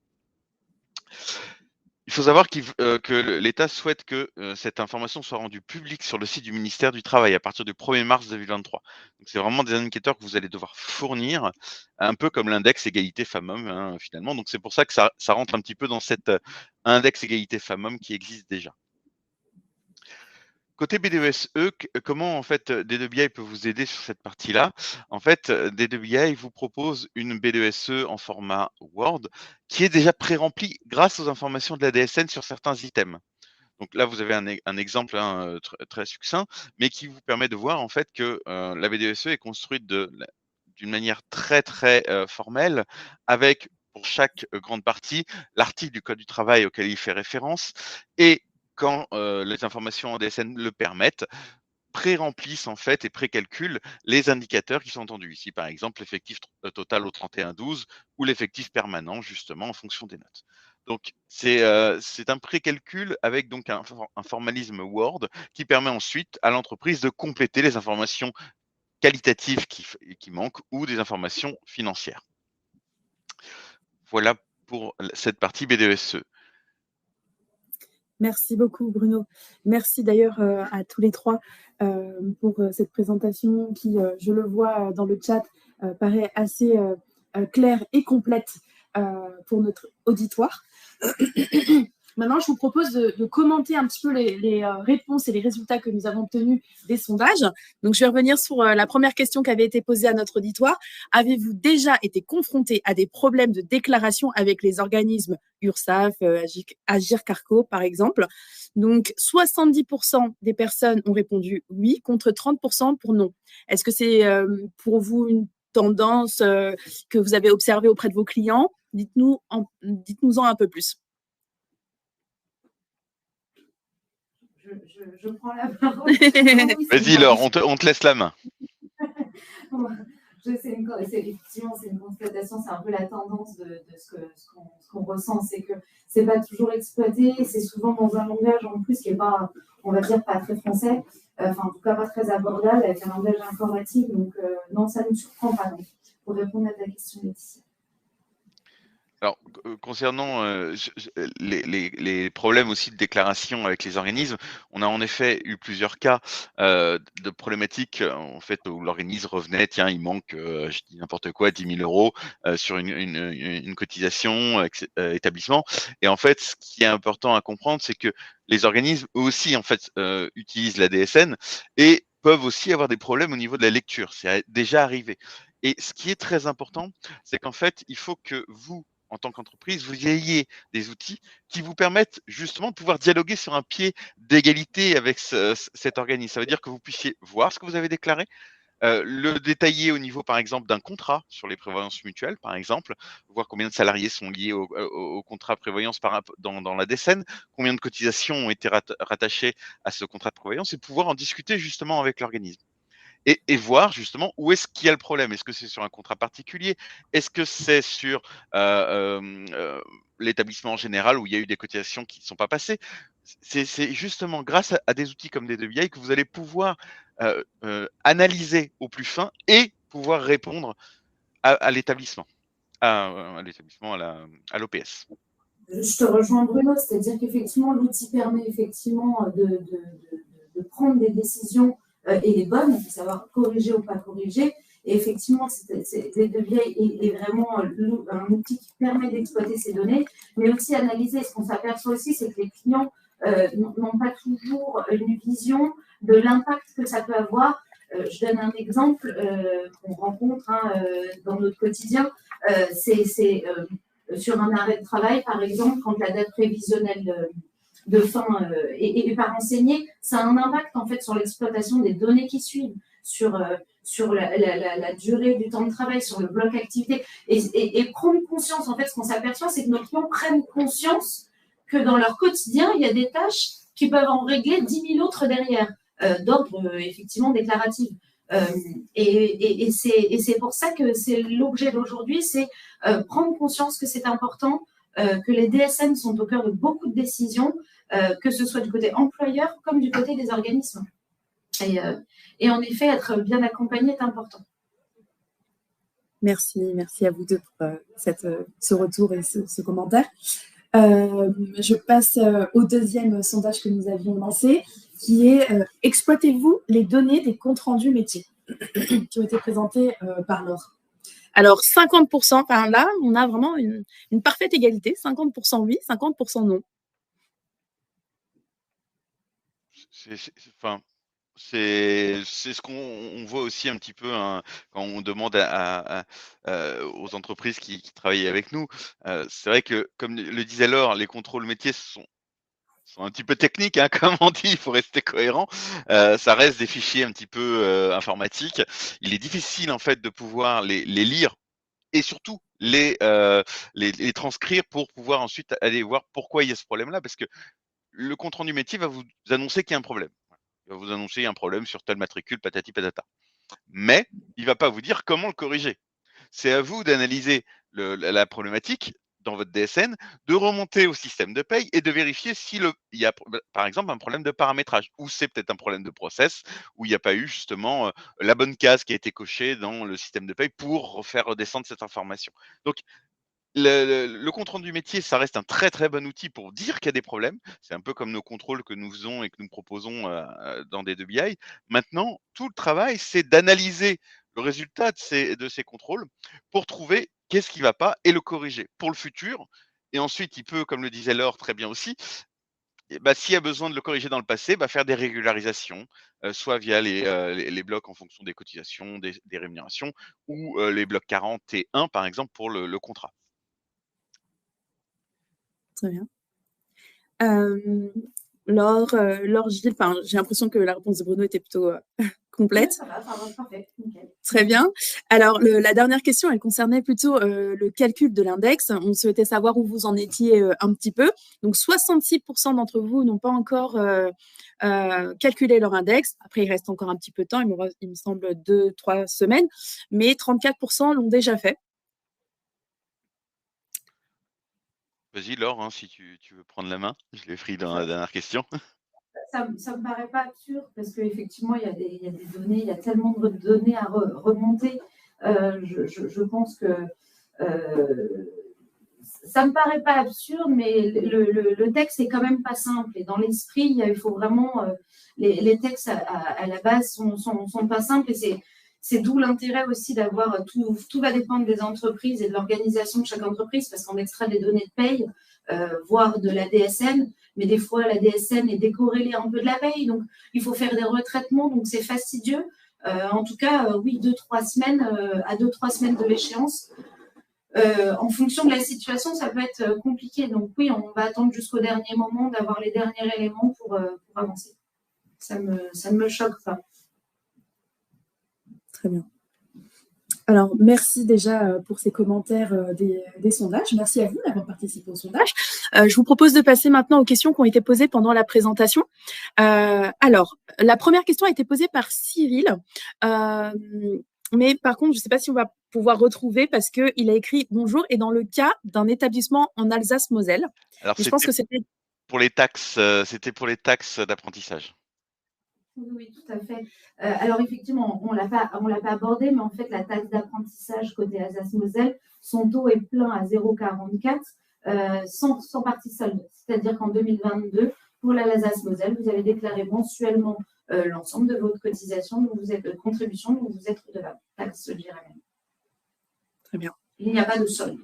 Il faut savoir que l'État souhaite que cette information soit rendue publique sur le site du ministère du Travail à partir du 1er mars 2023. Donc, c'est vraiment des indicateurs que vous allez devoir fournir, un peu comme l'index égalité femmes-hommes, hein, finalement. Donc, c'est pour ça que ça rentre un petit peu dans cet index égalité femmes-hommes qui existe déjà. Côté BDESE, comment en fait D2BI peut vous aider sur cette partie-là? En fait, D2BI vous propose une BDESE en format Word qui est déjà pré-remplie grâce aux informations de la DSN sur certains items. Donc là, vous avez un exemple hein, très succinct, mais qui vous permet de voir en fait que la BDESE est construite d'une manière très formelle, avec pour chaque grande partie l'article du Code du travail auquel il fait référence et quand les informations en DSN le permettent, pré-remplissent en fait et pré-calculent les indicateurs qui sont entendus. Ici, par exemple, l'effectif total au 31-12 ou l'effectif permanent, justement, en fonction des notes. Donc, c'est un pré-calcul avec donc un formalisme Word qui permet ensuite à l'entreprise de compléter les informations qualitatives qui manquent ou des informations financières. Voilà pour cette partie BDESE. Merci beaucoup, Bruno. Merci d'ailleurs à tous les trois pour cette présentation qui, je le vois dans le chat, paraît assez claire et complète pour notre auditoire. Maintenant, je vous propose de commenter un petit peu les réponses et les résultats que nous avons obtenus des sondages. Donc, je vais revenir sur la première question qui avait été posée à notre auditoire. Avez-vous déjà été confronté à des problèmes de déclaration avec les organismes URSSAF, Agir Carco, par exemple? Donc, 70% des personnes ont répondu oui, contre 30% pour non. Est-ce que c'est pour vous une tendance que vous avez observée auprès de vos clients? Dites-nous-en un peu plus. Je prends la parole. Vas-y Laure, on te laisse la main. Effectivement, c'est une constatation, c'est un peu la tendance de ce qu'on ressent, c'est que c'est pas toujours exploité, c'est souvent dans un langage en plus qui est pas, on va dire, pas très français, enfin en tout cas pas très abordable, avec un langage informatique, donc non, ça ne nous surprend pas. Donc, pour répondre à ta question, Laetitia. Alors, concernant les problèmes aussi de déclaration avec les organismes, on a en effet eu plusieurs cas de problématiques en fait où l'organisme revenait, tiens, il manque, je dis n'importe quoi, 10 000 euros sur une cotisation établissement. Et en fait, ce qui est important à comprendre, c'est que les organismes eux aussi en fait utilisent la DSN et peuvent aussi avoir des problèmes au niveau de la lecture. C'est déjà arrivé. Et ce qui est très important, c'est qu'en fait, il faut que vous en tant qu'entreprise, vous ayez des outils qui vous permettent justement de pouvoir dialoguer sur un pied d'égalité avec cet organisme. Ça veut dire que vous puissiez voir ce que vous avez déclaré, le détailler au niveau, par exemple, d'un contrat sur les prévoyances mutuelles, par exemple, voir combien de salariés sont liés au contrat prévoyance dans la DSN, combien de cotisations ont été rattachées à ce contrat de prévoyance et pouvoir en discuter justement avec l'organisme. Et voir justement où est-ce qu'il y a le problème. Est-ce que c'est sur un contrat particulier? Est-ce que c'est sur l'établissement en général où il y a eu des cotisations qui ne sont pas passées? C'est justement grâce à des outils comme DDBI que vous allez pouvoir analyser au plus fin et pouvoir répondre à l'établissement, à l'OPS. Je te rejoins, Bruno, c'est-à-dire qu'effectivement, l'outil permet effectivement de prendre des décisions et les bonnes, de savoir corriger ou pas corriger. Et effectivement, DDBI est vraiment un outil qui permet d'exploiter ces données, mais aussi analyser. Ce qu'on s'aperçoit aussi, c'est que les clients n'ont pas toujours une vision de l'impact que ça peut avoir. Je donne un exemple qu'on rencontre dans notre quotidien. C'est sur un arrêt de travail, par exemple, quand la date prévisionnelle de fin est pas renseignée, ça a un impact en fait sur l'exploitation des données qui suivent, sur la durée du temps de travail, sur le bloc activité, et prendre conscience, en fait, ce qu'on s'aperçoit, c'est que nos clients prennent conscience que dans leur quotidien, il y a des tâches qui peuvent en régler 10 000 autres derrière, d'ordre effectivement déclaratif. Et c'est pour ça que c'est l'objet d'aujourd'hui, c'est prendre conscience que c'est important, que les DSN sont au cœur de beaucoup de décisions, que ce soit du côté employeur comme du côté des organismes. Et en effet, être bien accompagné est important. Merci à vous deux pour ce retour et ce commentaire. Je passe au deuxième sondage que nous avions lancé, qui est exploitez-vous les données des comptes rendus métiers qui ont été présentés par Laure. Alors 50%, enfin là, on a vraiment une parfaite égalité, 50% oui, 50% non. C'est ce qu'on voit aussi un petit peu quand on demande aux entreprises qui travaillent avec nous. C'est vrai que, comme le disait Laure, les contrôles métiers sont un petit peu techniques, hein, comme on dit, il faut rester cohérent. Ça reste des fichiers un petit peu informatiques. Il est difficile en fait de pouvoir les lire et surtout les transcrire pour pouvoir ensuite aller voir pourquoi il y a ce problème-là, parce que le compte rendu métier va vous annoncer qu'il y a un problème. Il va vous annoncer un problème sur telle matricule, patati patata. Mais il ne va pas vous dire comment le corriger. C'est à vous d'analyser la problématique dans votre DSN, de remonter au système de paye et de vérifier s'il y a, par exemple, un problème de paramétrage, ou c'est peut-être un problème de process, où il n'y a pas eu justement la bonne case qui a été cochée dans le système de paye pour faire redescendre cette information. Donc, le compte rendu métier, ça reste un très très bon outil pour dire qu'il y a des problèmes. C'est un peu comme nos contrôles que nous faisons et que nous proposons dans des DBI. Maintenant, tout le travail, c'est d'analyser le résultat de ces contrôles pour trouver qu'est-ce qui ne va pas et le corriger pour le futur. Et ensuite, il peut, comme le disait Laure très bien aussi, s'il y a besoin de le corriger dans le passé, faire des régularisations, soit via les blocs en fonction des cotisations, des rémunérations, ou les blocs 41, par exemple, pour le contrat. Très bien. Laure, Gilles, j'ai l'impression que la réponse de Bruno était plutôt complète? Ça va, parfait, nickel. Très bien. Alors, la dernière question, elle concernait plutôt le calcul de l'index. On souhaitait savoir où vous en étiez un petit peu. Donc, 66% d'entre vous n'ont pas encore calculé leur index. Après, il reste encore un petit peu de temps. Il me semble 2-3 semaines. Mais 34% l'ont déjà fait. Vas-y, Laure, hein, si tu veux prendre la main. Je l'ai pris dans la dernière question. Ça me paraît pas absurde parce qu'effectivement, il y a des données, il y a tellement de données à remonter. Je pense que ça me paraît pas absurde, mais le texte est quand même pas simple. Et dans l'esprit, il faut vraiment les textes à la base sont pas simples et c'est d'où l'intérêt aussi d'avoir tout va dépendre des entreprises et de l'organisation de chaque entreprise parce qu'on extrait des données de paye, voire de la DSN, mais des fois la DSN est décorrélée un peu de la paye, donc il faut faire des retraitements, donc c'est fastidieux. En tout cas, oui, 2-3 semaines, à 2-3 semaines de l'échéance. En fonction de la situation, ça peut être compliqué. Donc oui, on va attendre jusqu'au dernier moment d'avoir les derniers éléments pour avancer. Ça ne me choque pas. Très bien. Alors, merci déjà pour ces commentaires des sondages. Merci à vous d'avoir participé au sondage. Je vous propose de passer maintenant aux questions qui ont été posées pendant la présentation. Alors, la première question a été posée par Cyril. Mais par contre, je ne sais pas si on va pouvoir retrouver parce qu'il a écrit « Bonjour » et dans le cas d'un établissement en Alsace-Moselle. Alors, je pense que c'était pour les taxes, d'apprentissage. Oui, tout à fait. Alors effectivement, on l'a pas abordé, mais en fait, la taxe d'apprentissage côté Alsace-Moselle, son taux est plein à 0,44 sans partie solde. C'est-à-dire qu'en 2022, pour l'Alsace-Moselle, vous avez déclaré mensuellement l'ensemble de votre cotisation, donc vous êtes de contribution, donc vous êtes de la taxe GRM. Très bien. Il n'y a pas de solde.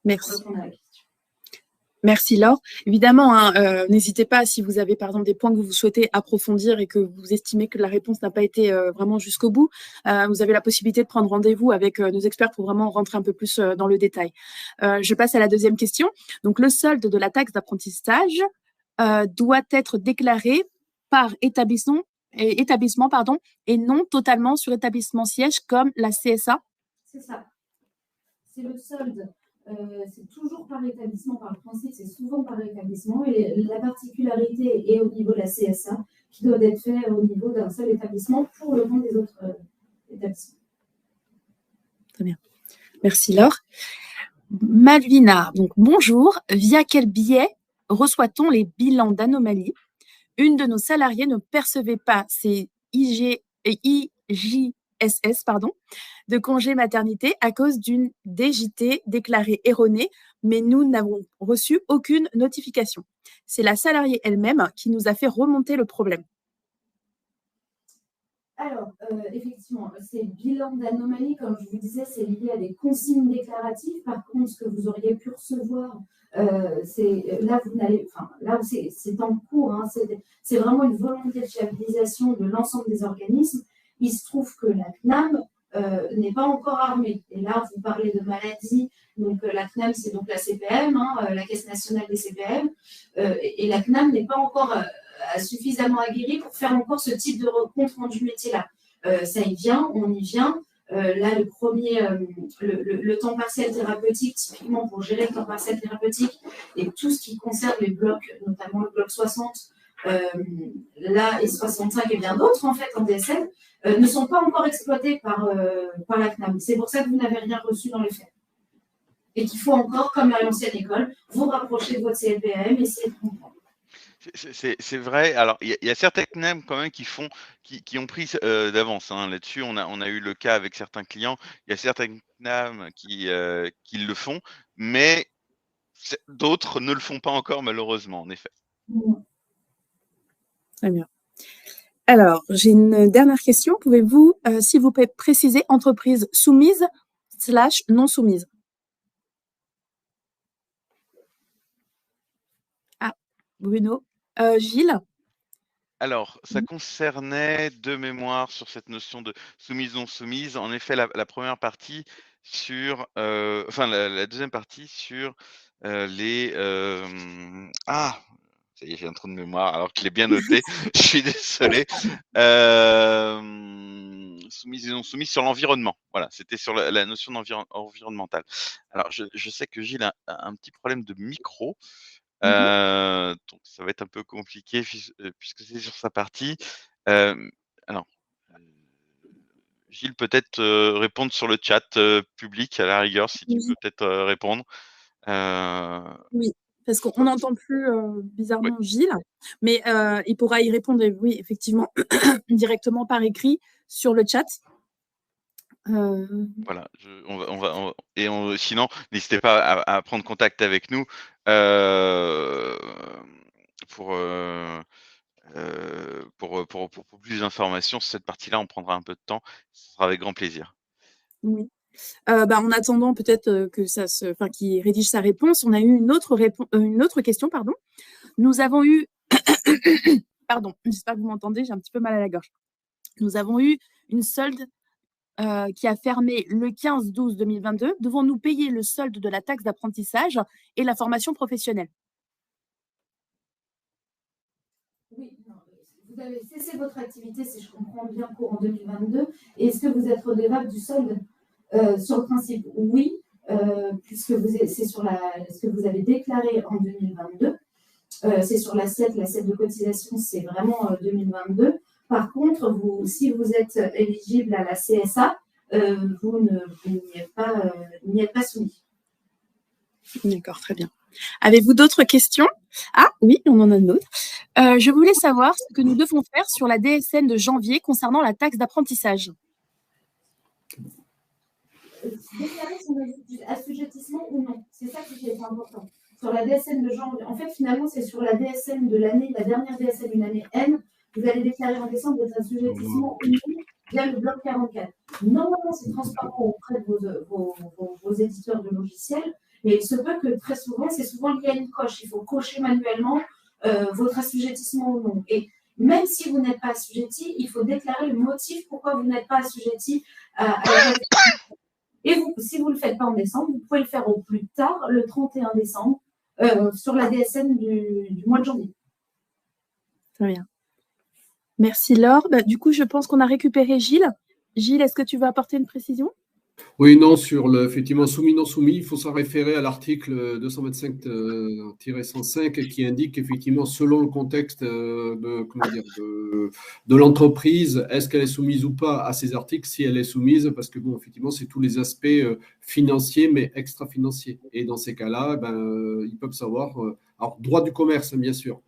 Merci. Pour répondre à la question. Merci Laure. Évidemment, n'hésitez pas si vous avez par exemple des points que vous souhaitez approfondir et que vous estimez que la réponse n'a pas été vraiment jusqu'au bout. Vous avez la possibilité de prendre rendez-vous avec nos experts pour vraiment rentrer un peu plus dans le détail. Je passe à la deuxième question. Donc, le solde de la taxe d'apprentissage doit être déclaré par établissement et non totalement sur établissement siège comme la CSA. C'est ça. C'est le solde. C'est toujours par établissement, par principe, c'est souvent par établissement. Et la particularité est au niveau de la CSA, qui doit être fait au niveau d'un seul établissement pour le compte des autres établissements. Très bien. Merci Laure. Malvina, donc bonjour. Via quel biais reçoit-on les bilans d'anomalie? Une de nos salariés ne percevait pas ses IJSS de congé maternité à cause d'une DJT déclarée erronée, mais nous n'avons reçu aucune notification. C'est la salariée elle-même qui nous a fait remonter le problème. Alors, effectivement, ces bilans d'anomalie, comme je vous disais, c'est lié à des consignes déclaratives. Par contre, ce que vous auriez pu recevoir, c'est en cours. Hein, c'est vraiment une volonté de fiabilisation de l'ensemble des organismes. Il se trouve que la CNAM n'est pas encore armée. Et là, vous parlez de maladies. Donc, la CNAM, c'est donc la CPM, la Caisse nationale des CPM. Et la CNAM n'est pas encore suffisamment aguerrie pour faire encore ce type de compte rendu métier-là. Ça y vient, on y vient. Là, le temps partiel thérapeutique, typiquement pour gérer le temps partiel thérapeutique et tout ce qui concerne les blocs, notamment le bloc 60, là et 65 et bien d'autres en fait en DSL, ne sont pas encore exploités par la CNAM. C'est pour ça que vous n'avez rien reçu dans les faits. Et qu'il faut encore, comme à l'ancienne école, vous rapprocher de votre CLPM et essayer de comprendre. C'est vrai. Alors, il y a certains CNAM quand même qui ont pris d'avance là-dessus. On a eu le cas avec certains clients. Il y a certains CNAM qui le font, mais d'autres ne le font pas encore, malheureusement, en effet. Très bien. Alors, j'ai une dernière question. Pouvez-vous, s'il vous plaît, préciser entreprise soumise / non soumise? Ah, Bruno. Gilles? Alors, ça concernait de mémoire sur cette notion de soumise, non soumise. En effet, la première partie sur, la deuxième partie sur les. Ça y est, j'ai un trou de mémoire alors qu'il est bien noté. Je suis désolé. Soumise et non soumise sur l'environnement. Voilà, c'était sur la notion environnementale. Alors, je sais que Gilles a un petit problème de micro. Donc ça va être un peu compliqué puisque c'est sur sa partie. Alors, Gilles, peut-être répondre sur le chat public à la rigueur, si tu peux peut-être répondre. Oui, parce qu'on n'entend plus bizarrement Gilles, mais il pourra y répondre, oui, effectivement, directement par écrit sur le chat. Voilà, sinon, n'hésitez pas à prendre contact avec nous pour plus d'informations sur cette partie-là. On prendra un peu de temps, ce sera avec grand plaisir. Oui. En attendant peut-être qu'il rédige sa réponse, on a eu une autre question, pardon. Nous avons eu, pardon, j'espère que vous m'entendez, j'ai un petit peu mal à la gorge. Nous avons eu une solde qui a fermé le 15/12/2022. Devons-nous payer le solde de la taxe d'apprentissage et la formation professionnelle? Oui, non, vous avez cessé votre activité, si je comprends bien, courant 2022. Et est-ce que vous êtes redevable du solde? Sur le principe, oui, puisque c'est sur ce que vous avez déclaré en 2022. C'est sur l'assiette de cotisation, c'est vraiment 2022. Par contre, si vous êtes éligible à la CSA, vous n'y êtes pas soumis. D'accord, très bien. Avez-vous d'autres questions? Ah oui, on en a une autre. Je voulais savoir ce que nous devons faire sur la DSN de janvier concernant la taxe d'apprentissage. Déclarer son assujettissement ou non, c'est ça qui est important. Sur la DSN de janvier, en fait, finalement, c'est sur la DSN de l'année, la dernière DSN d'une année N, vous allez déclarer en décembre votre assujettissement ou non via le bloc 44. Normalement, c'est transparent auprès de vos éditeurs de logiciels, mais il se peut que très souvent, c'est souvent lié à une coche. Il faut cocher manuellement votre assujettissement ou non. Et même si vous n'êtes pas assujetti, il faut déclarer le motif pourquoi vous n'êtes pas assujetti à la Et si vous ne le faites pas en décembre, vous pouvez le faire au plus tard, le 31 décembre, sur la DSN du mois de janvier. Très bien. Merci Laure. Du coup, je pense qu'on a récupéré Gilles. Gilles, est-ce que tu veux apporter une précision? Oui, non, sur effectivement soumis, non soumis, il faut s'en référer à l'article 225-105 qui indique effectivement, selon le contexte de l'entreprise, est-ce qu'elle est soumise ou pas à ces articles, si elle est soumise, parce que bon, effectivement, c'est tous les aspects financiers, mais extra-financiers. Et dans ces cas-là, ils peuvent savoir, alors droit du commerce, bien sûr,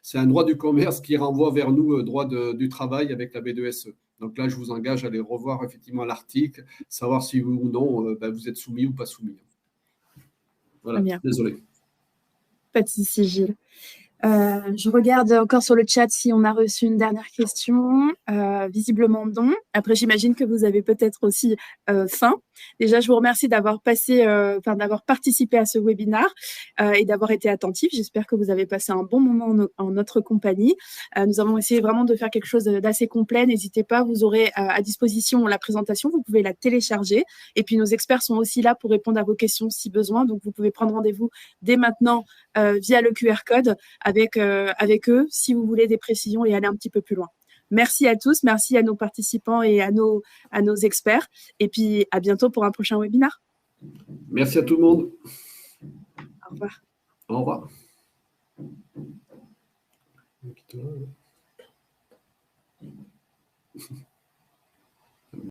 c'est un droit du commerce qui renvoie vers nous, droit du travail avec la B2SE. Donc là, je vous engage à aller revoir effectivement l'article, savoir si vous ou non vous êtes soumis ou pas soumis. Voilà, désolé. Pas de souci, Gilles. Je regarde encore sur le chat si on a reçu une dernière question. Visiblement non. Après, j'imagine que vous avez peut-être aussi faim. Déjà, je vous remercie d'avoir participé à ce webinaire et d'avoir été attentif. J'espère que vous avez passé un bon moment en notre compagnie. Nous avons essayé vraiment de faire quelque chose d'assez complet. N'hésitez pas, vous aurez à disposition la présentation. Vous pouvez la télécharger. Et puis, nos experts sont aussi là pour répondre à vos questions si besoin. Donc, vous pouvez prendre rendez-vous dès maintenant via le QR code avec eux si vous voulez des précisions et aller un petit peu plus loin. Merci à tous, merci à nos participants et à nos experts. Et puis, à bientôt pour un prochain webinaire. Merci à tout le monde. Au revoir. Au revoir.